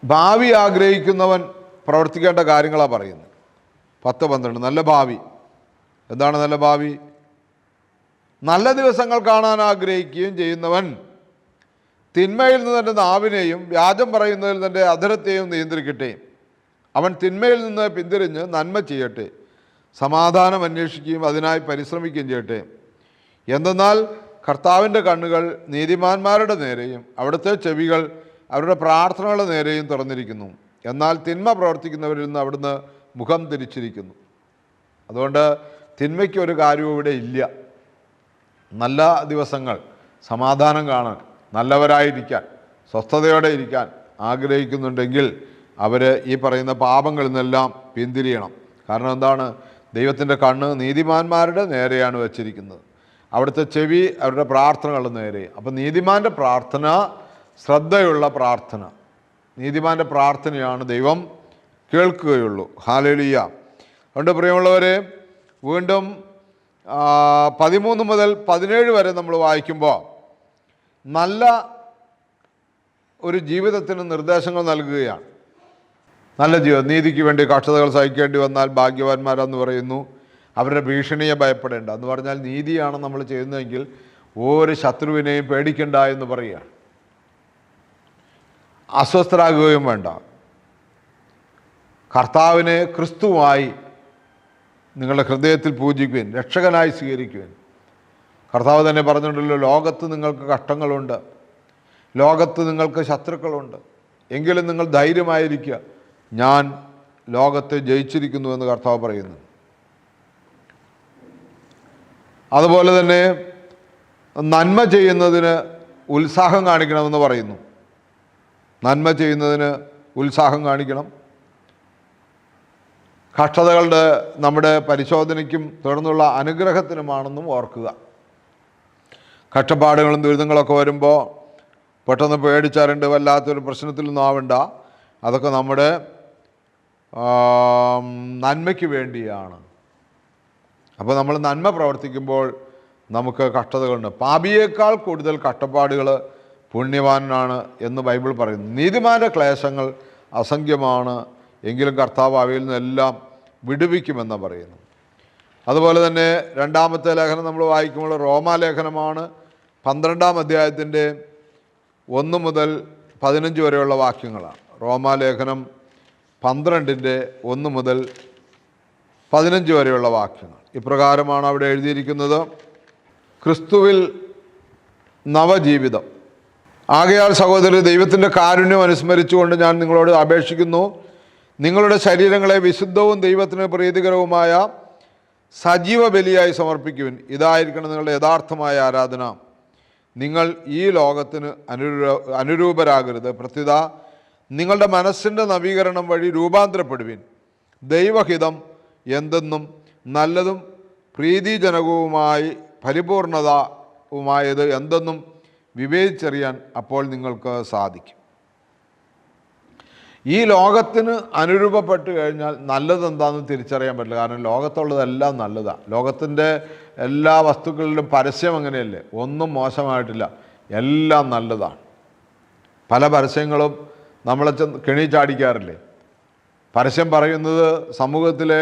ഭാവി ആഗ്രഹിക്കുന്നവൻ പ്രവർത്തിക്കേണ്ട കാര്യങ്ങളാണ് പറയുന്നത്. 10-12 നല്ല ഭാവി. എന്താണ് നല്ല ഭാവി? നല്ല ദിവസങ്ങൾ കാണാൻ ആഗ്രഹിക്കുകയും ചെയ്യുന്നവൻ തിന്മയിൽ നിന്ന് തൻ്റെ നാവിനെയും വ്യാജം പറയുന്നതിൽ തൻ്റെ അധരത്തെയും നിയന്ത്രിക്കട്ടെ. അവൻ തിന്മയിൽ നിന്ന് പിന്തിരിഞ്ഞ് നന്മ ചെയ്യട്ടെ, സമാധാനം അന്വേഷിക്കുകയും അതിനായി പരിശ്രമിക്കുകയും ചെയ്യട്ടെ. എന്തെന്നാൽ കർത്താവിൻ്റെ കണ്ണുകൾ നീതിമാന്മാരുടെ നേരെയും അവിടുത്തെ ചെവികൾ അവരുടെ പ്രാർത്ഥനകളുടെ നേരെയും തുറന്നിരിക്കുന്നു. എന്നാൽ തിന്മ പ്രവർത്തിക്കുന്നവരിൽ നിന്ന് അവിടുന്ന് മുഖം തിരിച്ചിരിക്കുന്നു. അതുകൊണ്ട് തിന്മയ്ക്ക് ഒരു കാര്യവും ഇവിടെ ഇല്ല. നല്ല ദിവസങ്ങൾ, സമാധാനം കാണാൻ, നല്ലവരായിരിക്കാൻ, സ്വസ്ഥതയോടെ ഇരിക്കാൻ ആഗ്രഹിക്കുന്നുണ്ടെങ്കിൽ അവർ ഈ പറയുന്ന പാപങ്ങളിൽ നിന്നെല്ലാം പിന്തിരിയണം. കാരണം എന്താണ്? ദൈവത്തിൻ്റെ കണ്ണ് നീതിമാന്മാരുടെ നേരെയാണ് വച്ചിരിക്കുന്നത്, അവിടുത്തെ ചെവി അവരുടെ പ്രാർത്ഥനകളുടെ നേരെ. അപ്പം നീതിമാൻ്റെ പ്രാർത്ഥന ശ്രദ്ധയുള്ള പ്രാർത്ഥന, നീതിമാൻ്റെ പ്രാർത്ഥനയാണ് ദൈവം കേൾക്കുകയുള്ളൂ. ഹല്ലേലൂയ. അതുകൊണ്ട് പ്രിയമുള്ളവരെ, വീണ്ടും 13 മുതൽ 17 വരെ നമ്മൾ വായിക്കുമ്പോൾ നല്ല ഒരു ജീവിതത്തിന് നിർദ്ദേശങ്ങൾ നൽകുകയാണ്. നല്ല ജീവിതം, നീതിക്ക് വേണ്ടി കഷ്ടതകൾ സഹിക്കേണ്ടി വന്നാൽ ഭാഗ്യവാന്മാരെന്ന് പറയുന്നു. അവരുടെ ഭീഷണിയെ ഭയപ്പെടേണ്ട എന്ന് പറഞ്ഞാൽ നീതിയാണ് നമ്മൾ ചെയ്യുന്നതെങ്കിൽ ഒരു ശത്രുവിനെയും പേടിക്കണ്ട എന്ന് പറയുകയാണ്. അസ്വസ്ഥരാകുകയും വേണ്ട. കർത്താവിനെ ക്രിസ്തുവായി നിങ്ങളുടെ ഹൃദയത്തിൽ പൂജിക്കുവാൻ, രക്ഷകനായി സ്വീകരിക്കുവാൻ. കർത്താവ് തന്നെ പറഞ്ഞിട്ടുണ്ടല്ലോ, ലോകത്ത് നിങ്ങൾക്ക് കഷ്ടങ്ങളുണ്ട്, ലോകത്ത് നിങ്ങൾക്ക് ശത്രുക്കളുണ്ട്, എങ്കിലും നിങ്ങൾ ധൈര്യമായിരിക്കുക, ഞാൻ ലോകത്തെ ജയിച്ചിരിക്കുന്നു എന്ന് കർത്താവ് പറയുന്നു. അതുപോലെ തന്നെ നന്മ ചെയ്യുന്നതിന് ഉത്സാഹം കാണിക്കണമെന്ന് പറയുന്നു. നന്മ ചെയ്യുന്നതിന് ഉത്സാഹം കാണിക്കണം. കഷ്ടതകളുടെ നമ്മുടെ പരിശോധനയ്ക്കും തുടർന്നുള്ള അനുഗ്രഹത്തിനുമാണെന്നും ഓർക്കുക. കഷ്ടപ്പാടുകളും ദുരിതങ്ങളൊക്കെ വരുമ്പോൾ പെട്ടെന്ന് പേടിച്ചാറുണ്ട്, വല്ലാത്തൊരു പ്രശ്നത്തിലൊന്നും ആവണ്ട. അതൊക്കെ നമ്മുടെ നന്മയ്ക്ക് വേണ്ടിയാണ്. അപ്പോൾ നമ്മൾ നന്മ പ്രവർത്തിക്കുമ്പോൾ നമുക്ക് കഷ്ടതകളുണ്ട്. പാപിയേക്കാൾ കൂടുതൽ കഷ്ടപ്പാടുകൾ പുണ്യവാനാണ് എന്ന് ബൈബിൾ പറയുന്നു. നീതിമാൻ്റെ ക്ലേശങ്ങൾ അസംഖ്യമാണ്, എങ്കിലും കർത്താവ് അവയിൽ നിന്നെല്ലാം വിടുവിക്കുമെന്ന് പറയുന്നു. അതുപോലെ തന്നെ രണ്ടാമത്തെ ലേഖനം നമ്മൾ വായിക്കുമ്പോൾ റോമാലേഖനമാണ്. 12-ാം അധ്യായത്തിൻ്റെ 1 മുതൽ 15 വരെയുള്ള വാക്യങ്ങളാണ്. റോമാലേഖനം 12-ന്റെ 1 മുതൽ 15 വരെയുള്ള വാക്യങ്ങൾ. ഇപ്രകാരമാണ് അവിടെ എഴുതിയിരിക്കുന്നത്: ക്രിസ്തുവിൽ നവജീവിതം. ആകയാൽ സഹോദരർ, ദൈവത്തിൻ്റെ കാരുണ്യം അനുസ്മരിച്ചുകൊണ്ട് ഞാൻ നിങ്ങളോട് അപേക്ഷിക്കുന്നു, നിങ്ങളുടെ ശരീരങ്ങളെ വിശുദ്ധവും ദൈവത്തിന് പ്രീതികരവുമായ സജീവ ബലിയായി സമർപ്പിക്കുവിൻ. ഇതായിരിക്കണം നിങ്ങളുടെ യഥാർത്ഥമായ ആരാധന. നിങ്ങൾ ഈ ലോകത്തിന് അനുരൂപരാകരുത്, പ്രത്യുത നിങ്ങളുടെ മനസ്സിൻ്റെ നവീകരണം വഴി രൂപാന്തരപ്പെടുവിൻ. ദൈവഹിതം എന്തെന്നും നല്ലതും പ്രീതിജനകവുമായി പരിപൂർണതവുമായത് എന്തെന്നും വിവേചിച്ചറിയാൻ അപ്പോൾ നിങ്ങൾക്ക് സാധിക്കും. ഈ ലോകത്തിന് അനുരൂപപ്പെട്ട് കഴിഞ്ഞാൽ നല്ലതെന്താണെന്ന് തിരിച്ചറിയാൻ പറ്റില്ല. കാരണം ലോകത്തുള്ളതെല്ലാം നല്ലതാണ്. ലോകത്തിൻ്റെ എല്ലാ വസ്തുക്കളിലും പരസ്യം അങ്ങനെയല്ലേ, ഒന്നും മോശമായിട്ടില്ല, എല്ലാം നല്ലതാണ്. പല പരസ്യങ്ങളും നമ്മളെ കെണി ചാടിക്കാറില്ലേ? പരസ്യം പറയുന്നത് സമൂഹത്തിലെ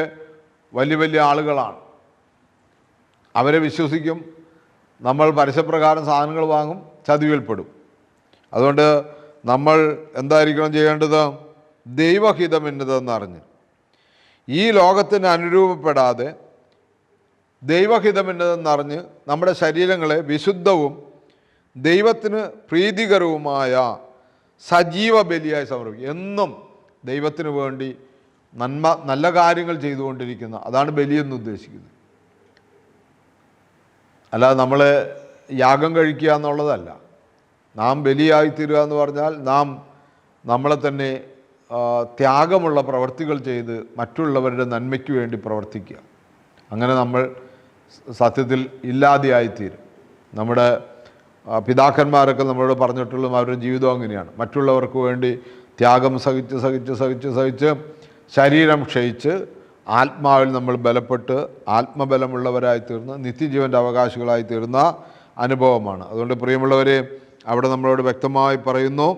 വലിയ വലിയ ആളുകളാണ്. അവരെ വിശ്വസിക്കും, നമ്മൾ പരസ്യപ്രകാരം സാധനങ്ങൾ വാങ്ങും, ചതിവിൽപ്പെടും. അതുകൊണ്ട് നമ്മൾ എന്തായിരിക്കണം ചെയ്യേണ്ടത്? ദൈവഹിതം എന്നതെന്നറിഞ്ഞ് ഈ ലോകത്തിന് അനുരൂപപ്പെടാതെ ദൈവഹിതം എന്നതെന്നറിഞ്ഞ് നമ്മുടെ ശരീരങ്ങളെ വിശുദ്ധവും ദൈവത്തിന് പ്രീതികരവുമായ സജീവ ബലിയായി സമർപ്പിക്കും. എന്നും ദൈവത്തിന് വേണ്ടി നല്ല കാര്യങ്ങൾ ചെയ്തുകൊണ്ടിരിക്കുന്ന, അതാണ് ബലിയെന്ന് ഉദ്ദേശിക്കുന്നത്. അല്ലാതെ നമ്മൾ യാഗം കഴിക്കുക എന്നുള്ളതല്ല. നാം ബലിയായിത്തീരുക എന്ന് പറഞ്ഞാൽ നാം നമ്മളെ തന്നെ ത്യാഗമുള്ള പ്രവർത്തികൾ ചെയ്ത് മറ്റുള്ളവരുടെ നന്മയ്ക്ക് വേണ്ടി പ്രവർത്തിക്കുക. അങ്ങനെ നമ്മൾ സത്യത്തിൽ ഇല്ലാതെയായിത്തീരും. നമ്മുടെ പിതാക്കന്മാരൊക്കെ നമ്മളോട് പറഞ്ഞിട്ടുള്ളതും അവരുടെ ജീവിതം അങ്ങനെയാണ്. മറ്റുള്ളവർക്ക് വേണ്ടി ത്യാഗം സഹിച്ച് ശരീരം ക്ഷയിച്ച് ആത്മാവിൽ നമ്മൾ ബലപ്പെട്ട് ആത്മബലമുള്ളവരായി തീർന്ന് നിത്യജീവൻ്റെ അവകാശികളായി തീർന്ന അനുഭവമാണ്. അതുകൊണ്ട് പ്രിയമുള്ളവരെ, അവിടെ നമ്മളോട് വ്യക്തമായി പറയുന്നു,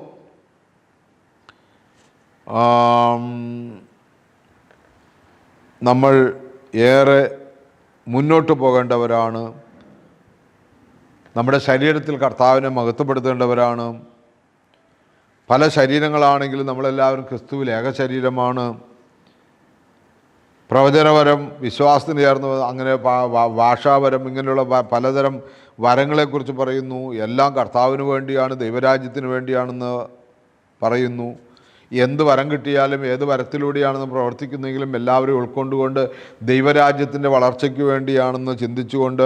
നമ്മൾ ഏറെ മുന്നോട്ട് പോകേണ്ടവരാണ്. നമ്മുടെ ശരീരത്തിൽ കർത്താവിനെ മഹത്വപ്പെടുത്തേണ്ടവരാണ്. പല ശരീരങ്ങളാണെങ്കിലും നമ്മളെല്ലാവരും ക്രിസ്തുവിൽ ഏക ശരീരമാണ്. പ്രവചനപരം, വിശ്വാസത്തിന് ചേർന്ന് അങ്ങനെ ഭാഷാപരം, ഇങ്ങനെയുള്ള പലതരം വരങ്ങളെക്കുറിച്ച് പറയുന്നു. എല്ലാം കർത്താവിന് വേണ്ടിയാണ്, ദൈവരാജ്യത്തിന് വേണ്ടിയാണെന്ന് പറയുന്നു. എന്ത് വരം കിട്ടിയാലും ഏത് വരത്തിലൂടെയാണെന്ന് പ്രവർത്തിക്കുന്നെങ്കിലും എല്ലാവരും ഉൾക്കൊണ്ടുകൊണ്ട് ദൈവരാജ്യത്തിൻ്റെ വളർച്ചയ്ക്ക് വേണ്ടിയാണെന്ന് ചിന്തിച്ചുകൊണ്ട്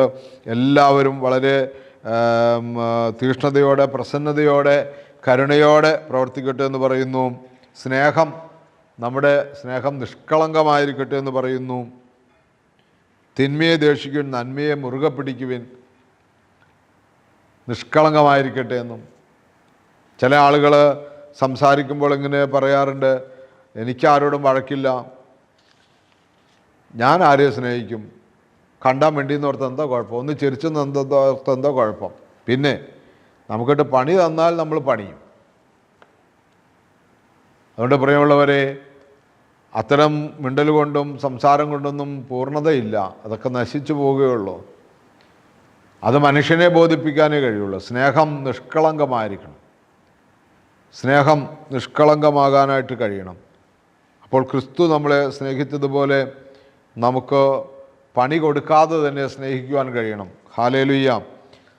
എല്ലാവരും വളരെ തീക്ഷ്ണതയോടെ, പ്രസന്നതയോടെ, കരുണയോടെ പ്രവർത്തിക്കട്ടെ എന്ന് പറയുന്നു. സ്നേഹം, നമ്മുടെ സ്നേഹം നിഷ്കളങ്കമായിരിക്കട്ടെ എന്ന് പറയുന്നു. തിന്മയെ ദേഷിക്കുവിൻ, നന്മയെ മുറുകെ പിടിക്കുവിൻ, നിഷ്കളങ്കമായിരിക്കട്ടെ എന്നും. ചില ആളുകൾ സംസാരിക്കുമ്പോൾ ഇങ്ങനെ പറയാറുണ്ട്, എനിക്കാരോടും വഴക്കില്ല, ഞാൻ ആരെയും സ്നേഹിക്കും, കണ്ടാൻ വേണ്ടിയെന്ന് ഓർത്ത് എന്താ കുഴപ്പം, ഒന്ന് ചിരിച്ചെന്ന് ഓർത്ത് എന്താ കുഴപ്പം, പിന്നെ നമുക്കിട്ട് പണി തന്നാൽ നമ്മൾ പണിയും. അതുകൊണ്ട് പ്രിയമുള്ളവരെ, അത്തരം മിണ്ടൽ കൊണ്ടും സംസാരം കൊണ്ടൊന്നും പൂർണ്ണതയില്ല, അതൊക്കെ നശിച്ചു പോവുകയുള്ളൂ. അത് മനുഷ്യനെ ബോധിപ്പിക്കാനേ കഴിയുള്ളൂ. സ്നേഹം നിഷ്കളങ്കമായിരിക്കണം, സ്നേഹം നിഷ്കളങ്കമാകാനായിട്ട് കഴിയണം. അപ്പോൾ ക്രിസ്തു നമ്മളെ സ്നേഹിച്ചതുപോലെ നമുക്ക് പണി കൊടുക്കാതെ തന്നെ സ്നേഹിക്കുവാൻ കഴിയണം. ഹല്ലേലൂയ.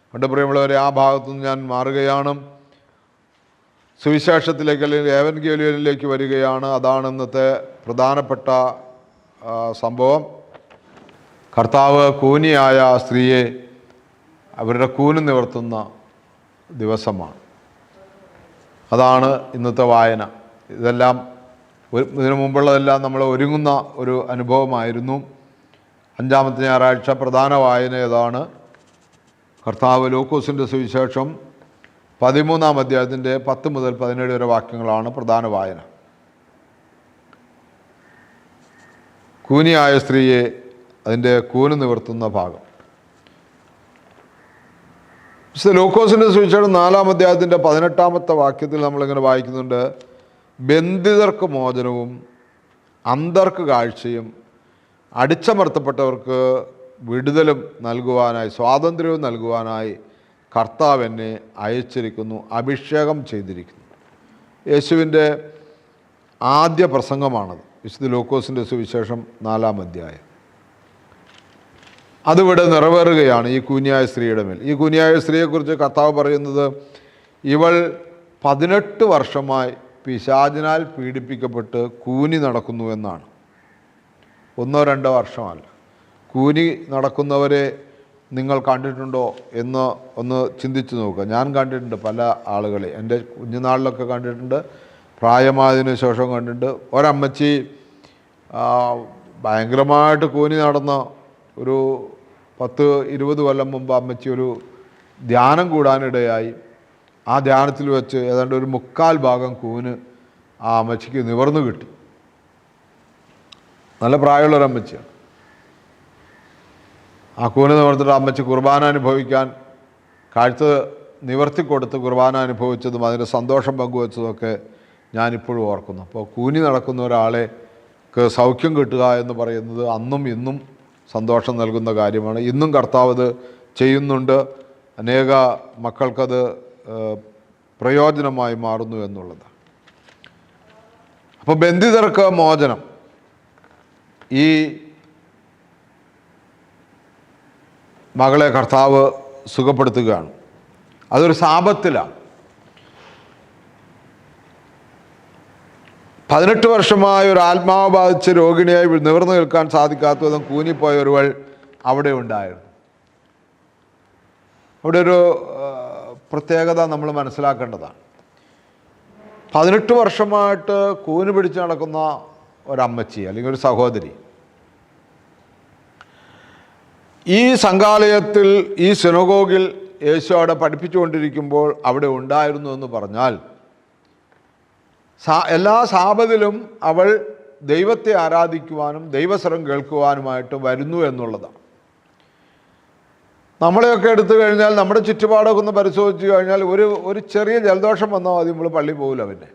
അതുകൊണ്ട് പ്രിയമുള്ളവരെ, ആ ഭാഗത്തുനിന്ന് ഞാൻ മാറുകയാണ്, സുവിശേഷത്തിലേക്ക് അല്ലെങ്കിൽ ഏവൻഗേലിയനിലേക്ക് വരികയാണ്. അതാണ് ഇന്നത്തെ പ്രധാനപ്പെട്ട സംഭവം. കർത്താവ് കൂനിയായ സ്ത്രീയെ അവരുടെ കൂന് നിവർത്തുന്ന ദിവസമാണ്. അതാണ് ഇന്നത്തെ വായന. ഇതെല്ലാം ഇതിനു മുമ്പുള്ളതെല്ലാം നമ്മൾ ഒരുങ്ങുന്ന ഒരു അനുഭവമായിരുന്നു. 5-ാമത്തെ ഞായറാഴ്ച പ്രധാന വായന ഏതാണ്? കർത്താവ് ലൂക്കോസിൻ്റെ സുവിശേഷം 13-ാം അധ്യായത്തിൻ്റെ 10 മുതൽ 17 വരെ വാക്യങ്ങളാണ് പ്രധാന വായന. കൂനിയായ സ്ത്രീയെ അതിൻ്റെ കൂന് നിവർത്തുന്ന ഭാഗം. ലൂക്കോസിൻ്റെ സുവിശേഷം 4-ാം അധ്യായത്തിൻ്റെ 18-ാമത്തെ വാക്യത്തിൽ നമ്മളിങ്ങനെ വായിക്കുന്നുണ്ട്, ബന്ധിതർക്ക് മോചനവും അന്ധർക്ക് കാഴ്ചയും അടിച്ചമർത്തപ്പെട്ടവർക്ക് വിടുതലും നൽകുവാനായി, സ്വാതന്ത്ര്യവും നൽകുവാനായി കർത്താവ് എന്നെ അയച്ചിരിക്കുന്നു, അഭിഷേകം ചെയ്തിരിക്കുന്നു. യേശുവിൻ്റെ ആദ്യ പ്രസംഗമാണത്. വിശുദ്ധ ലൂക്കോസിൻ്റെ സുവിശേഷം 4-ാം അധ്യായം. അതിവിടെ നിറവേറുകയാണ് ഈ കൂനിയായ സ്ത്രീയുടെ മേൽ. ഈ കൂനിയായ സ്ത്രീയെക്കുറിച്ച് കർത്താവ് പറയുന്നത്, ഇവൾ 18 വർഷമായി പിശാചിനാൽ പീഡിപ്പിക്കപ്പെട്ട് കൂനി നടക്കുന്നു എന്നാണ്. 1-2 വർഷമല്ല. കൂനി നടക്കുന്നവരെ നിങ്ങൾ കണ്ടിട്ടുണ്ടോ എന്ന് ഒന്ന് ചിന്തിച്ച് നോക്കുക. ഞാൻ കണ്ടിട്ടുണ്ട് പല ആളുകളെ, എൻ്റെ കുഞ്ഞുനാളിലൊക്കെ കണ്ടിട്ടുണ്ട്, പ്രായമായതിനു ശേഷം കണ്ടിട്ടുണ്ട്. ഒരമ്മച്ചി ഭയങ്കരമായിട്ട് കൂനി നടന്ന ഒരു 10-20 കൊല്ലം മുമ്പ് അമ്മച്ചി ഒരു ധ്യാനം കൂടാനിടയായി. ആ ധ്യാനത്തിൽ വെച്ച് ഏതാണ്ട് ഒരു 3/4 ഭാഗം കൂന് ആ അമ്മച്ചിക്ക് നിവർന്നു കിട്ടി. നല്ല പ്രായമുള്ളൊരമ്മച്ചിയാണ്. ആ കൂന് നിവർത്തിട്ട് അമ്മച്ചി കുർബാന അനുഭവിക്കാൻ കാഴ്ച നിവർത്തിക്കൊടുത്ത് കുർബാന അനുഭവിച്ചതും അതിൻ്റെ സന്തോഷം പങ്കുവച്ചതൊക്കെ ഞാനിപ്പോഴും ഓർക്കുന്നു. അപ്പോൾ കൂനി നടക്കുന്ന ഒരാളെക്ക് സൗഖ്യം കിട്ടുക എന്ന് പറയുന്നത് അന്നും ഇന്നും സന്തോഷം നൽകുന്ന കാര്യമാണ്. ഇന്നും കർത്താവ് അത് ചെയ്യുന്നുണ്ട്. അനേക മക്കൾക്കത് പ്രയോജനമായി മാറുന്നു എന്നുള്ളത്. അപ്പോൾ ബന്ധിതർക്ക് മോചനം. ഈ മകളെ കർത്താവ് സുഖപ്പെടുത്തുകയാണ്. അതൊരു സാപത്തിലാണ്. 18 വർഷമായ ഒരു ആത്മാവ് ബാധിച്ച് രോഗിണിയായി നിവർന്നു നിൽക്കാൻ സാധിക്കാത്തതും കൂനിപ്പോയ ഒരുവൾ അവിടെ ഉണ്ടായിരുന്നു. അവിടെ ഒരു പ്രത്യേകത നമ്മൾ മനസ്സിലാക്കേണ്ടതാണ്. 18 വർഷമായിട്ട് കൂന് പിടിച്ച് നടക്കുന്ന ഒരമ്മച്ചി അല്ലെങ്കിൽ ഒരു സഹോദരി ഈ സംഘാലയത്തിൽ, ഈ സിനഗോഗിൽ യേശു അവിടെ പഠിപ്പിച്ചുകൊണ്ടിരിക്കുമ്പോൾ അവിടെ ഉണ്ടായിരുന്നു എന്ന് പറഞ്ഞാൽ, എല്ലാ സാബത്തിലും അവൾ ദൈവത്തെ ആരാധിക്കുവാനും ദൈവസ്വരം കേൾക്കുവാനുമായിട്ട് വരുന്നു എന്നുള്ളതാണ്. നമ്മളെയൊക്കെ എടുത്തു കഴിഞ്ഞാൽ, നമ്മുടെ ചുറ്റുപാടൊക്കെ ഒന്ന് പരിശോധിച്ച് കഴിഞ്ഞാൽ ഒരു ചെറിയ ജലദോഷം വന്നാൽ മതി, നമ്മൾ പള്ളി പോകില്ല. പിന്നെ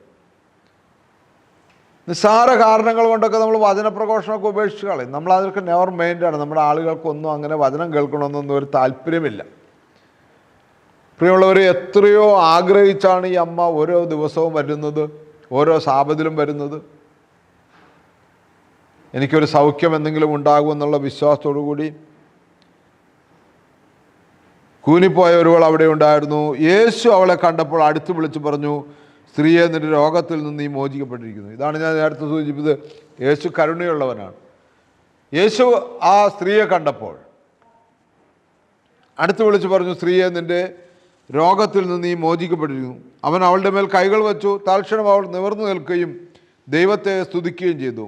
നിസ്സാര കാരണങ്ങൾ കൊണ്ടൊക്കെ നമ്മൾ വചനപ്രഘോഷണമൊക്കെ ഉപേക്ഷിച്ച് കളയും. നമ്മളതൊക്കെ നെവർ മൈൻഡാണ്. നമ്മുടെ ആളുകൾക്കൊന്നും അങ്ങനെ വചനം കേൾക്കണമെന്നൊന്നും ഒരു താല്പര്യമില്ല. പ്രിയമുള്ളവർ, എത്രയോ ആഗ്രഹിച്ചാണ് ഈ അമ്മ ഓരോ ദിവസവും വരുന്നത്, ഓരോ സാബത്തിലും വരുന്നത്. എനിക്കൊരു സൗഖ്യം എന്തെങ്കിലും ഉണ്ടാകുമെന്നുള്ള വിശ്വാസത്തോടു കൂടി. കൂനിപ്പോയ ഒരുവൾ അവിടെ ഉണ്ടായിരുന്നു. യേശു അവളെ കണ്ടപ്പോൾ അടുത്ത് വിളിച്ചു പറഞ്ഞു, സ്ത്രീയെ, നിന്റെ രോഗത്തിൽ നിന്ന് നീ മോചിക്കപ്പെട്ടിരിക്കുന്നു. ഇതാണ് ഞാൻ നേരത്തെ സൂചിപ്പിച്ചത്. യേശു കരുണയുള്ളവനാണ്. യേശു ആ സ്ത്രീയെ കണ്ടപ്പോൾ അടുത്ത് വിളിച്ചു പറഞ്ഞു, സ്ത്രീയെ, നിന്റെ രോഗത്തിൽ നിന്ന് നീ മോചിക്കപ്പെട്ടിരിക്കുന്നു. അവൻ അവളുടെ മേൽ കൈകൾ വച്ചു. തൽക്ഷണം അവൾ നിവർന്നു നിൽക്കുകയും ദൈവത്തെ സ്തുതിക്കുകയും ചെയ്തു.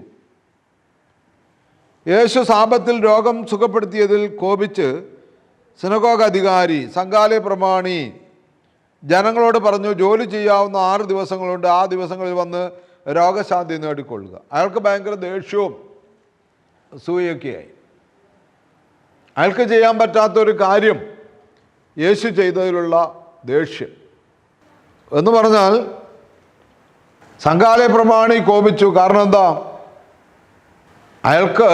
യേശു സാബത്തിൽ രോഗം സുഖപ്പെടുത്തിയതിൽ കോപിച്ച് സിനഗോഗ് അധികാരി, സംഘാലയ പ്രമാണി ജനങ്ങളോട് പറഞ്ഞു, ജോലി ചെയ്യാവുന്ന 6 ദിവസങ്ങളുണ്ട്, ആ ദിവസങ്ങളിൽ വന്ന് രോഗശാന്തി നേടിക്കൊള്ളുക. അയാൾക്ക് ഭയങ്കര ദേഷ്യവും അസൂയൊക്കെയായി. അയാൾക്ക് ചെയ്യാൻ പറ്റാത്തൊരു കാര്യം യേശു ചെയ്തതിലുള്ള ദേഷ്യം എന്ന് പറഞ്ഞാൽ, സംഘാലയ പ്രമാണി കോപിച്ചു. കാരണം എന്താ? അയാൾക്ക്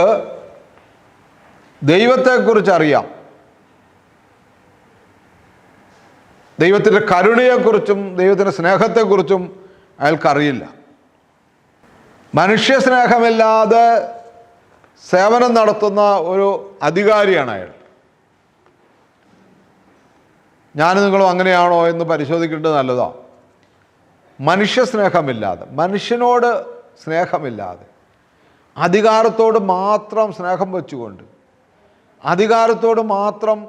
ദൈവത്തെക്കുറിച്ച് അറിയാം, ദൈവത്തിൻ്റെ കരുണയെക്കുറിച്ചും ദൈവത്തിൻ്റെ സ്നേഹത്തെക്കുറിച്ചും അയാൾക്കറിയില്ല. മനുഷ്യ സ്നേഹമില്ലാതെ സേവനം നടത്തുന്ന ഒരു അധികാരിയാണ് അയാൾ. ഞാനും നിങ്ങളും അങ്ങനെയാണോ എന്ന് പരിശോധിക്കേണ്ടത് നല്ലതാണ്. മനുഷ്യ സ്നേഹമില്ലാതെ, മനുഷ്യനോട് സ്നേഹമില്ലാതെ, അധികാരത്തോട് മാത്രം സ്നേഹം വെച്ചുകൊണ്ട്, അധികാരത്തോട് മാത്രം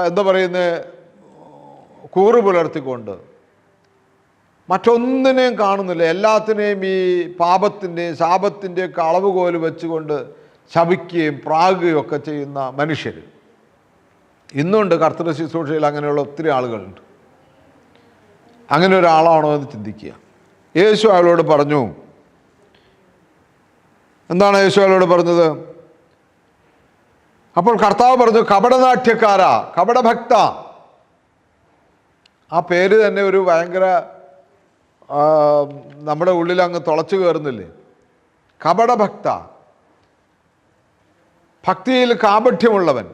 എന്താ പറയുന്നത്, കൂറ് പുലർത്തിക്കൊണ്ട്, മറ്റൊന്നിനെയും കാണുന്നില്ല, എല്ലാത്തിനെയും ഈ പാപത്തിൻ്റെയും ശാപത്തിൻ്റെയൊക്കെ അളവുകോല് വെച്ചുകൊണ്ട് ശപിക്കുകയും പ്രാകുകയും ഒക്കെ ചെയ്യുന്ന മനുഷ്യർ ഇന്നുണ്ട്. കർത്തൃ ശുശ്രൂഷയിൽ അങ്ങനെയുള്ള ഒത്തിരി ആളുകളുണ്ട്. അങ്ങനെ ഒരാളാണോ എന്ന് ചിന്തിക്കുക. യേശു അയാളോട് പറഞ്ഞു. എന്താണ് യേശു അയാളോട് പറഞ്ഞത്? അപ്പോൾ കർത്താവ് പറഞ്ഞു, കപടനാട്യക്കാരാ, കപടഭക്ത. ആ പേര് തന്നെ ഒരു ഭയങ്കര നമ്മുടെ ഉള്ളിൽ അങ്ങ് തുളച്ചു കയറുന്നില്ലേ? കപടഭക്ത, ഭക്തിയിൽ കാപഠ്യമുള്ളവൻ.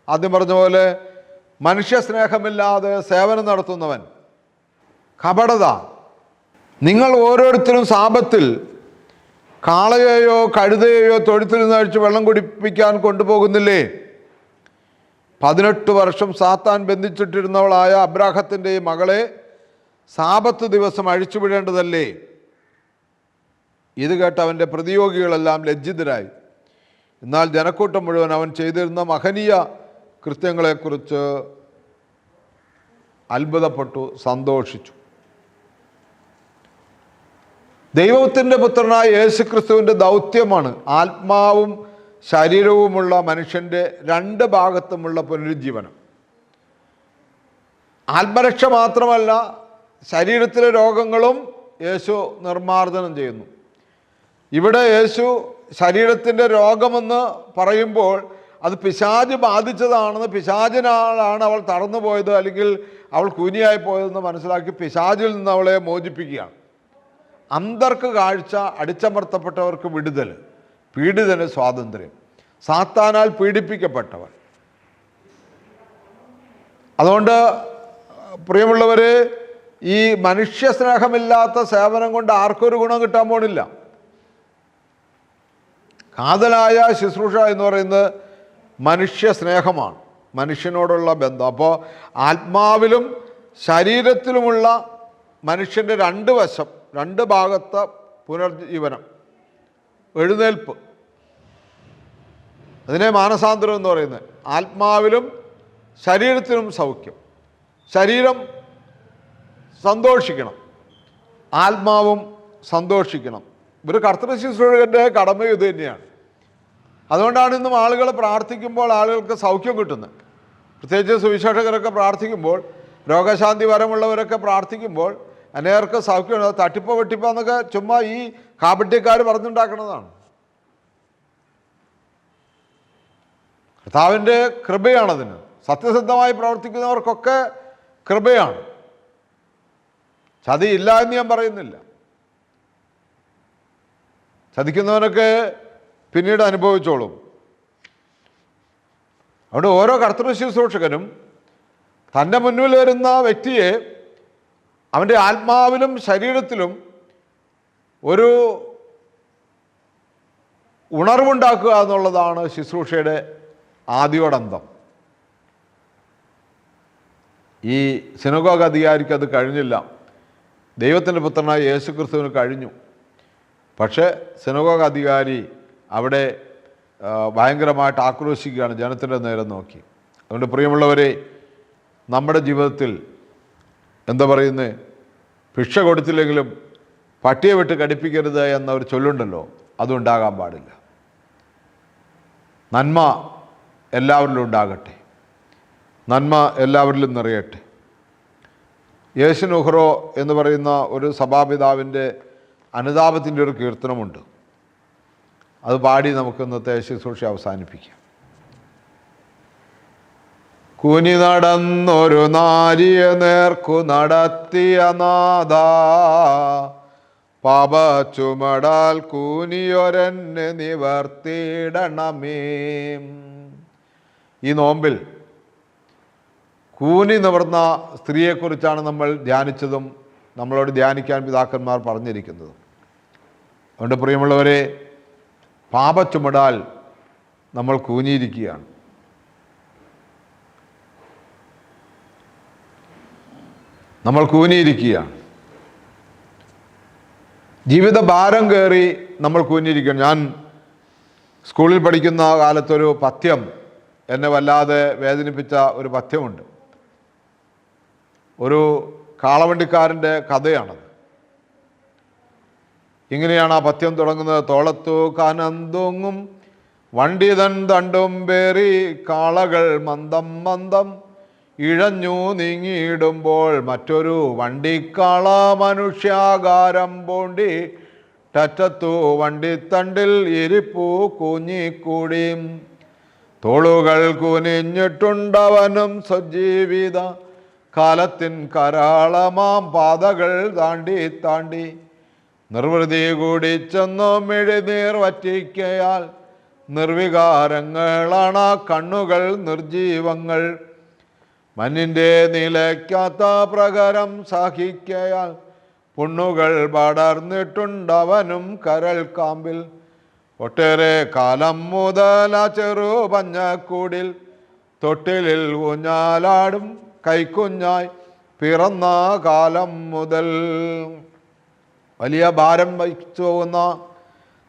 ആദ്യം പറഞ്ഞ പോലെ മനുഷ്യ സ്നേഹമില്ലാതെ സേവനം നടത്തുന്നവൻ. കപടത. നിങ്ങൾ ഓരോരുത്തരും സാപത്തിൽ കാളയെയോ കഴുതയെയോ തൊഴുത്തിൽ നിന്ന് അഴിച്ച് വെള്ളം കുടിപ്പിക്കാൻ കൊണ്ടുപോകുന്നില്ലേ? 18 വർഷം സാത്താൻ ബന്ധിച്ചിട്ടിരുന്നവളായ അബ്രാഹത്തിൻ്റെ മകളെ സാപത്ത് ദിവസം അഴിച്ചുവിടേണ്ടതല്ലേ? ഇത് കേട്ട് അവൻ്റെ പ്രതിയോഗികളെല്ലാം ലജ്ജിതരായി. എന്നാൽ ജനക്കൂട്ടം മുഴുവൻ അവൻ ചെയ്തിരുന്ന മഹനീയ കൃത്യങ്ങളെക്കുറിച്ച് അത്ഭുതപ്പെട്ടു, സന്തോഷിച്ചു. ദൈവത്തിൻ്റെ പുത്രനായ യേശുക്രിസ്തുവിൻ്റെ ദൗത്യമാണ് ആത്മാവും ശരീരവുമുള്ള മനുഷ്യൻ്റെ 2 ഭാഗത്തുമുള്ള പുനരുജ്ജീവനം. ആത്മരക്ഷ മാത്രമല്ല, ശരീരത്തിലെ രോഗങ്ങളും യേശു നിർമ്മാർജ്ജനം ചെയ്യുന്നു. ഇവിടെ യേശു ശരീരത്തിൻ്റെ രോഗമെന്ന് പറയുമ്പോൾ അത് പിശാച് ബാധിച്ചതാണെന്ന്, പിശാചിനാണ് അവൾ തടന്നു പോയത് അല്ലെങ്കിൽ അവൾ കൂനിയായി പോയതെന്ന് മനസ്സിലാക്കി പിശാചിൽ നിന്ന് അവളെ മോചിപ്പിക്കുകയാണ്. അന്തർക്ക് കാഴ്ച, അടിച്ചമർത്തപ്പെട്ടവർക്ക് വിടുതൽ, പീഡിതന് സ്വാതന്ത്ര്യം, സാത്താനാൽ പീഡിപ്പിക്കപ്പെട്ടവർ. അതുകൊണ്ട് പ്രിയമുള്ളവർ, ഈ മനുഷ്യ സ്നേഹമില്ലാത്ത സേവനം കൊണ്ട് ആർക്കൊരു ഗുണം കിട്ടാൻ പോണില്ല. കാതലായ ശുശ്രൂഷ എന്ന് പറയുന്നത് മനുഷ്യ സ്നേഹമാണ്, മനുഷ്യനോടുള്ള ബന്ധം. അപ്പോൾ ആത്മാവിലും ശരീരത്തിലുമുള്ള മനുഷ്യൻ്റെ 2 വശം, 2 ഭാഗത്തെ പുനർജീവനം, എഴുന്നേൽപ്പ്, അതിനെ മാനസാന്തരം എന്ന് പറയുന്നത്. ആത്മാവിലും ശരീരത്തിലും സൗഖ്യം. ശരീരം സന്തോഷിക്കണം, ആത്മാവും സന്തോഷിക്കണം. ഒരു കർത്തൃ ശുശ്രൂഷകൻ്റെ കടമയും ഇത് തന്നെയാണ്. അതുകൊണ്ടാണ് ഇന്നും ആളുകൾ പ്രാർത്ഥിക്കുമ്പോൾ ആളുകൾക്ക് സൗഖ്യം കിട്ടുന്നത്. പ്രത്യേകിച്ച് സുവിശേഷകരൊക്കെ പ്രാർത്ഥിക്കുമ്പോൾ, രോഗശാന്തി വരമുള്ളവരൊക്കെ പ്രാർത്ഥിക്കുമ്പോൾ അനേകർക്ക് സൗഖ്യമുണ്ട്. തട്ടിപ്പോ വെട്ടിപ്പോ എന്നൊക്കെ ചുമ്മാ ഈ കാപട്യക്കാർ പറഞ്ഞുണ്ടാക്കുന്നതാണ്. കർത്താവിൻ്റെ കൃപയാണതിന്. സത്യസന്ധമായി പ്രവർത്തിക്കുന്നവർക്കൊക്കെ കൃപയാണ്. ചതിയില്ല എന്ന് ഞാൻ പറയുന്നില്ല. ചതിക്കുന്നവനൊക്കെ പിന്നീട് അനുഭവിച്ചോളും. അതുകൊണ്ട് ഓരോ കർത്തൃ ശുശ്രൂഷകനും തൻ്റെ മുന്നിൽ വരുന്ന വ്യക്തിയെ അവൻ്റെ ആത്മാവിലും ശരീരത്തിലും ഒരു ഉണർവുണ്ടാക്കുക എന്നുള്ളതാണ് ശുശ്രൂഷയുടെ ആദ്യോടന്തം. ഈ സിനഗോഗ് അധികാരിക്ക് അത് കഴിഞ്ഞില്ല. ദൈവത്തിൻ്റെ പുത്രനായ യേശു ക്രിസ്തുവിന് കഴിഞ്ഞു. പക്ഷേ സിനഗോഗ് അധികാരി അവിടെ ഭയങ്കരമായിട്ട് ആക്രോശിക്കുകയാണ്, ജനത്തിൻ്റെ നേരെ നോക്കി. അതുകൊണ്ട് പ്രിയമുള്ളവരെ, നമ്മുടെ ജീവിതത്തിൽ എന്താ പറയുന്നത്, ഭിക്ഷ കൊടുത്തില്ലെങ്കിലും പട്ടിയെ വിട്ട് കടിപ്പിക്കരുത് എന്ന ഒരു ചൊല്ലുണ്ടല്ലോ, അതുണ്ടാകാൻ പാടില്ല. നന്മ എല്ലാവരിലും ഉണ്ടാകട്ടെ, നന്മ എല്ലാവരിലും നിറയട്ടെ. യേശു നുഹ്റോ എന്ന് പറയുന്ന ഒരു സഭാപിതാവിൻ്റെ അനുതാപത്തിൻ്റെ ഒരു കീർത്തനമുണ്ട്. അത് പാടി നമുക്ക് ഇന്നത്തെ ശുശ്രൂഷ അവസാനിപ്പിക്കാം. കുനി നടന്നൊരു നാരിയെ നേർക്കു നടത്തിയ നാഥ, പാപ ചുമടാൽ കൂനിയൊരെന്നെ നിവർത്തിയിടണമേ. ഈ നോമ്പിൽ കൂനി നിവർന്ന സ്ത്രീയെക്കുറിച്ചാണ് നമ്മൾ ധ്യാനിച്ചതും നമ്മളോട് ധ്യാനിക്കാൻ പിതാക്കന്മാർ പറഞ്ഞിരിക്കുന്നതും. അതുകൊണ്ട് പ്രിയമുള്ളവരെ, പാപച്ചുമടാൽ നമ്മൾ കൂനിയിരിക്കുകയാണ്. നമ്മൾ കൂനിയിരിക്കുകയാണ്. ജീവിത ഭാരം കയറി നമ്മൾ കൂനിയിരിക്കുകയാണ്. ഞാൻ സ്കൂളിൽ പഠിക്കുന്ന കാലത്തൊരു പദ്യം എന്നെ വല്ലാതെ വേദനിപ്പിച്ച ഒരു പദ്യമുണ്ട്. ഒരു കാളവണ്ടിക്കാരൻ്റെ കഥയാണത്. ഇങ്ങനെയാണ് ആ പദ്യം തുടങ്ങുന്നത്. തോളത്തു കനന്തുങ്ങും വണ്ടിതൻ തണ്ടും പേറി കാളകൾ മന്ദം മന്ദം ഇഴഞ്ഞു നീങ്ങിയിടുമ്പോൾ മറ്റൊരു വണ്ടിക്കാള മനുഷ്യാകാരം പോണ്ടി ടറ്റത്തു വണ്ടിത്തണ്ടിൽ ഇരിപ്പു കൂഞ്ഞിക്കൂടി. തോളുകൾ കുനിഞ്ഞിട്ടുണ്ടവനും സജീവിത കാലത്തിൻ കരാളമാം പാതകൾ താണ്ടി താണ്ടി. നിർവൃതി കൂടി ചെന്നു മിഴിനീർ വറ്റിക്കയാൽ നിർവികാരങ്ങളാണ് കണ്ണുകൾ നിർജീവങ്ങൾ. മഞ്ഞിൻ്റെ നിലയ്ക്കാത്ത പ്രകരം സഹിക്കയാൽ പുണ്ണുകൾ പടർന്നിട്ടുണ്ടവനും കരൾ കാമ്പിൽ. ഒട്ടേറെ കാലം മുതൽ ആ ചെറു പഞ്ഞക്കൂടിൽ തൊട്ടിലിൽ ഊഞ്ഞാലാടും കൈക്കുഞ്ഞായി പിറന്ന കാലം മുതൽ. വലിയ ഭാരം വഹിച്ചു പോകുന്ന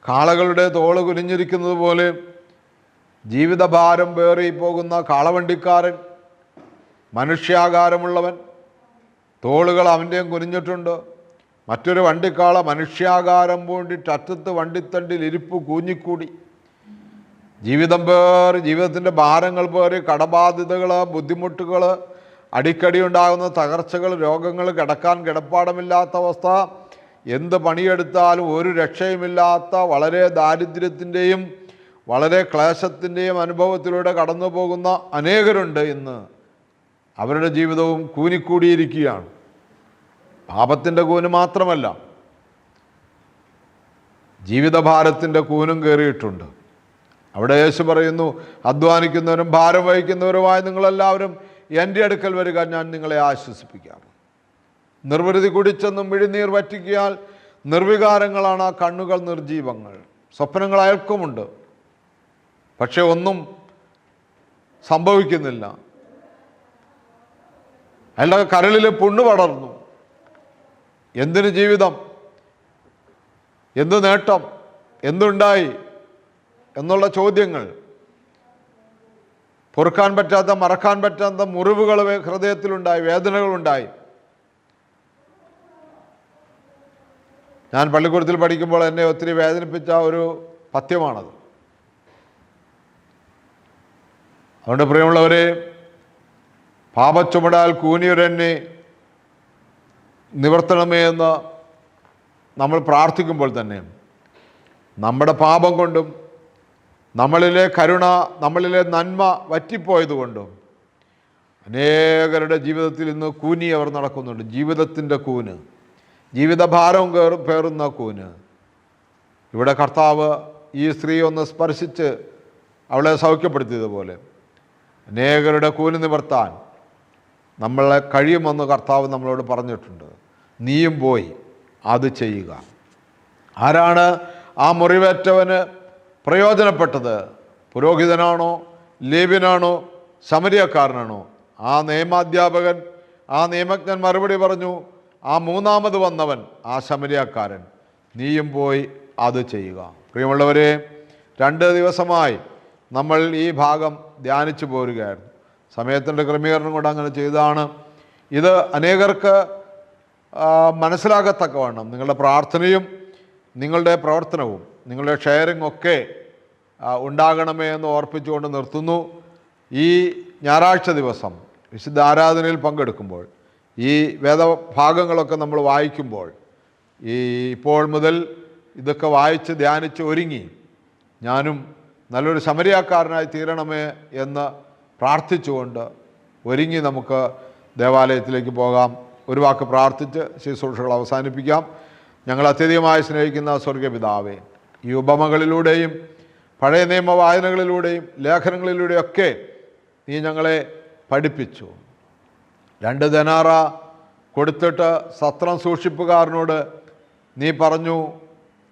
കാളകളുടെ തോള് കുനിഞ്ഞിരിക്കുന്നത് പോലെ ജീവിതഭാരം പേറി പോകുന്ന കാളവണ്ടിക്കാരൻ, മനുഷ്യാകാരമുള്ളവൻ, തോളുകൾ അവൻ്റെയും കുനിഞ്ഞിട്ടുണ്ട്. മറ്റൊരു വണ്ടിക്കാള മനുഷ്യാകാരം പൂണ്ടിട്ട് അറ്റത്ത് വണ്ടിത്തണ്ടിൽ ഇരിപ്പ് കൂഞ്ഞിക്കൂടി. ജീവിതം പേറി, ജീവിതത്തിൻ്റെ ഭാരങ്ങൾ പേറി, കടബാധ്യതകൾ, ബുദ്ധിമുട്ടുകൾ, അടിക്കടി ഉണ്ടാകുന്ന തകർച്ചകൾ, രോഗങ്ങൾ, കിടക്കാൻ കിടപ്പാടമില്ലാത്ത അവസ്ഥ, എന്ത് പണിയെടുത്താലും ഒരു രക്ഷയുമില്ലാത്ത വളരെ ദാരിദ്ര്യത്തിൻ്റെയും വളരെ ക്ലേശത്തിൻ്റെയും അനുഭവത്തിലൂടെ കടന്നു പോകുന്ന അനേകരുണ്ട്. ഇന്ന് അവരുടെ ജീവിതവും കൂനിക്കൂടിയിരിക്കുകയാണ്. പാപത്തിൻ്റെ കൂന് മാത്രമല്ല, ജീവിതഭാരത്തിൻ്റെ കൂനും കയറിയിട്ടുണ്ട്. അവിടെ യേശു പറയുന്നു, അധ്വാനിക്കുന്നവരും ഭാരം വഹിക്കുന്നവരുമായി നിങ്ങളെല്ലാവരും എൻ്റെ അടുക്കൽ വരിക, ഞാൻ നിങ്ങളെ ആശ്വസിപ്പിക്കാം. നിർവൃതി കുടിച്ചെന്നും മിഴിനീർ വറ്റിക്കിയാൽ നിർവികാരങ്ങളാണ് ആ കണ്ണുകൾ നിർജീവങ്ങൾ. സ്വപ്നങ്ങൾ അയൽക്കുമുണ്ട്, പക്ഷെ ഒന്നും സംഭവിക്കുന്നില്ല. അയാളുടെ കരളിൽ പുണ്ണ് പടർന്നു. എന്തിന് ജീവിതം, എന്ത് നേട്ടം, എന്തുണ്ടായി എന്നുള്ള ചോദ്യങ്ങൾ, പൊറുക്കാൻ പറ്റാത്ത, മറക്കാൻ പറ്റാത്ത മുറിവുകൾ ഹൃദയത്തിലുണ്ടായി, വേദനകളുണ്ടായി. ഞാൻ പള്ളിക്കൂടത്തിൽ പഠിക്കുമ്പോൾ എന്നെ ഒത്തിരി വേദനിപ്പിച്ച ഒരു പദ്യമാണത്. അതുകൊണ്ട് പ്രിയമുള്ളവരെ, പാപച്ചുമടാൽ കൂനിയൊരെന്നെ നിവർത്തണമേ എന്ന് നമ്മൾ പ്രാർത്ഥിക്കുമ്പോൾ തന്നെ നമ്മുടെ പാപം കൊണ്ടും നമ്മളിലെ കരുണ, നമ്മളിലെ നന്മ വറ്റിപ്പോയതുകൊണ്ടും അനേകരുടെ ജീവിതത്തിൽ ഇന്ന് കൂനി അവർ നടക്കുന്നുണ്ട്. ജീവിതത്തിൻ്റെ കൂന്, ജീവിതഭാരം പേറുന്ന കൂന്. ഇവിടെ കർത്താവ് ഈ സ്ത്രീ ഒന്ന് സ്പർശിച്ച് അവളെ സൗഖ്യപ്പെടുത്തിയതുപോലെ അനേകരുടെ കൂലി നിവർത്താൻ നമ്മളെ കഴിയുമെന്ന് കർത്താവ് നമ്മളോട് പറഞ്ഞിട്ടുണ്ട്. നീയും പോയി അത് ചെയ്യുക. ആരാണ് ആ മുറിവേറ്റവന് പ്രയോജനപ്പെട്ടത്? പുരോഹിതനാണോ, ലേവ്യനാണോ, ശമരിയക്കാരനാണോ? ആ നിയമാധ്യാപകൻ, ആ നിയമജ്ഞൻ മറുപടി പറഞ്ഞു, ആ മൂന്നാമത് വന്നവൻ, ആ ശമരിയക്കാരൻ. നീയും പോയി അത് ചെയ്യുക. പ്രിയമുള്ളവരെ, 2 ദിവസമായി നമ്മൾ ഈ ഭാഗം ധ്യാനിച്ചു പോരുകയായിരുന്നു. സമയത്തിൻ്റെ ക്രമീകരണം കൊണ്ട് അങ്ങനെ ചെയ്തതാണ്. ഇത് അനേകർക്ക് മനസ്സിലാകത്തക്കവണ്ണം നിങ്ങളുടെ പ്രാർത്ഥനയും നിങ്ങളുടെ പ്രവർത്തനവും നിങ്ങളുടെ ഷെയറിംഗ് ഒക്കെ ഉണ്ടാകണമേ എന്ന് ഓർപ്പിച്ചുകൊണ്ട് നിർത്തുന്നു. ഈ ഞായറാഴ്ച ദിവസം വിശുദ്ധ ആരാധനയിൽ പങ്കെടുക്കുമ്പോൾ, ഈ വേദഭാഗങ്ങളൊക്കെ നമ്മൾ വായിക്കുമ്പോൾ, ഇപ്പോൾ മുതൽ ഇതൊക്കെ വായിച്ച് ധ്യാനിച്ച് ഒരുങ്ങി ഞാനും നല്ലൊരു ശമരിയാക്കാരനായി തീരണമേ എന്ന് പ്രാർത്ഥിച്ചുകൊണ്ട് ഒരുങ്ങി നമുക്ക് ദേവാലയത്തിലേക്ക് പോകാം. ഒരു വാക്ക് പ്രാർത്ഥിച്ച് ശുശ്രൂഷകൾ അവസാനിപ്പിക്കാം. ഞങ്ങൾ അത്യധികമായി സ്നേഹിക്കുന്ന സ്വർഗപിതാവേ, ഈ ഉപമകളിലൂടെയും പഴയ നിയമ വായനകളിലൂടെയും ലേഖനങ്ങളിലൂടെയൊക്കെ നീ ഞങ്ങളെ പഠിപ്പിച്ചു. 2 ദനാറ കൊടുത്തിട്ട് സത്രം സൂക്ഷിപ്പുകാരനോട് നീ പറഞ്ഞു,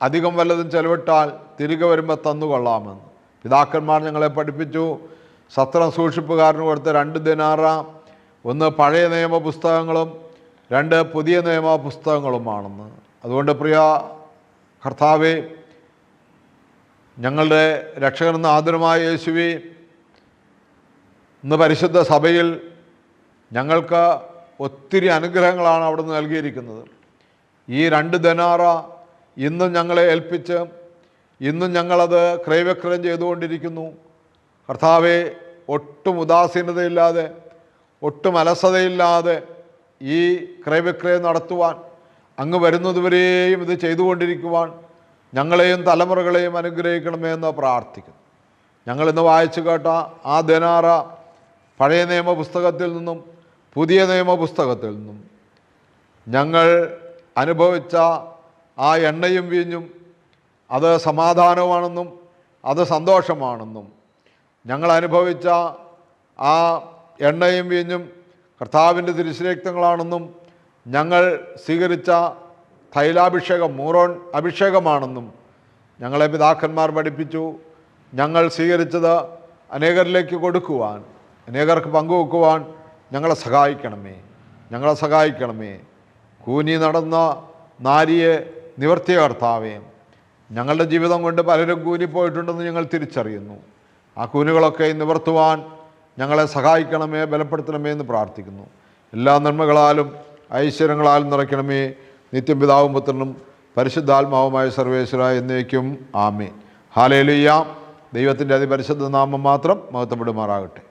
അധികം വല്ലതും ചെലവിട്ടാൽ തിരികെ വരുമ്പോൾ തന്നുകൊള്ളാമെന്ന്. പിതാക്കന്മാർ ഞങ്ങളെ പഠിപ്പിച്ചു, സത്രം സൂക്ഷിപ്പുകാരന് കൊടുത്ത 2 ദനാറ, 1 പഴയ നിയമ പുസ്തകങ്ങളും 2 പുതിയ നിയമ പുസ്തകങ്ങളുമാണെന്ന്. അതുകൊണ്ട് പ്രിയ കർത്താവേ, ഞങ്ങളുടെ രക്ഷകനെന്ന ആദരമായ യേശുവേ, ഇന്ന് പരിശുദ്ധ സഭയിൽ ഞങ്ങൾക്ക് ഒത്തിരി അനുഗ്രഹങ്ങളാണ് അവിടുന്ന് നൽകിയിരിക്കുന്നത്. ഈ 2 ദനാറ ഇന്നും ഞങ്ങളെ ഏൽപ്പിച്ച് ഇന്നും ഞങ്ങളത് ക്രയവിക്രയം ചെയ്തുകൊണ്ടിരിക്കുന്നു. കർത്താവെ, ഒട്ടും ഉദാസീനതയില്ലാതെ ഒട്ടും അലസതയില്ലാതെ ഈ ക്രയവിക്രയം നടത്തുവാൻ, അങ്ങ് വരുന്നതുവരെയും ഇത് ചെയ്തുകൊണ്ടിരിക്കുവാൻ ഞങ്ങളെയും തലമുറകളെയും അനുഗ്രഹിക്കണമേ എന്ന് പ്രാർത്ഥിക്കുന്നു. ഞങ്ങളിന്ന് വായിച്ചു കേട്ട ആ ദനാറ പഴയ നിയമ പുസ്തകത്തിൽ നിന്നും പുതിയ നിയമ പുസ്തകത്തിൽ നിന്നും ഞങ്ങൾ അനുഭവിച്ച ആ എണ്ണയും വീഞ്ഞും അത് സമാധാനമാണെന്നും അത് സന്തോഷമാണെന്നും, ഞങ്ങൾ അനുഭവിച്ച ആ എണ്ണയും വീഞ്ഞും കർത്താവിൻ്റെ തിരുശരക്തങ്ങളാണെന്നും, ഞങ്ങൾ സ്വീകരിച്ച തൈലാഭിഷേകം മൂറോൻ അഭിഷേകമാണെന്നും ഞങ്ങളെ പിതാക്കന്മാർ പഠിപ്പിച്ചു. ഞങ്ങൾ സ്വീകരിച്ചത് അനേകരിലേക്ക് കൊടുക്കുവാൻ, അനേകർക്ക് പങ്കുവെക്കുവാൻ ഞങ്ങളെ സഹായിക്കണമേ. കൂനി നടന്ന നാരിയെ നിവർത്തിയ കർത്താവേ, ഞങ്ങളുടെ ജീവിതം കൊണ്ട് പലരും കൂനിപ്പോയിട്ടുണ്ടെന്ന് ഞങ്ങൾ തിരിച്ചറിയുന്നു. ആ കൂനുകളൊക്കെ നിവർത്തുവാൻ ഞങ്ങളെ സഹായിക്കണമേ, ബലപ്പെടുത്തണമേ എന്ന് പ്രാർത്ഥിക്കുന്നു. എല്ലാ നന്മകളാലും ഐശ്വര്യങ്ങളാലും നിറയ്ക്കണമേ. നിത്യം പിതാവും പുത്രനും പരിശുദ്ധാത്മാവുമായ സർവേശ്വര എന്നേക്കും ആമേൻ. ഹല്ലേലൂയ. ദൈവത്തിൻ്റെ അതിപരിശുദ്ധ നാമം മാത്രം മഹത്വപ്പെടുമാറാകട്ടെ.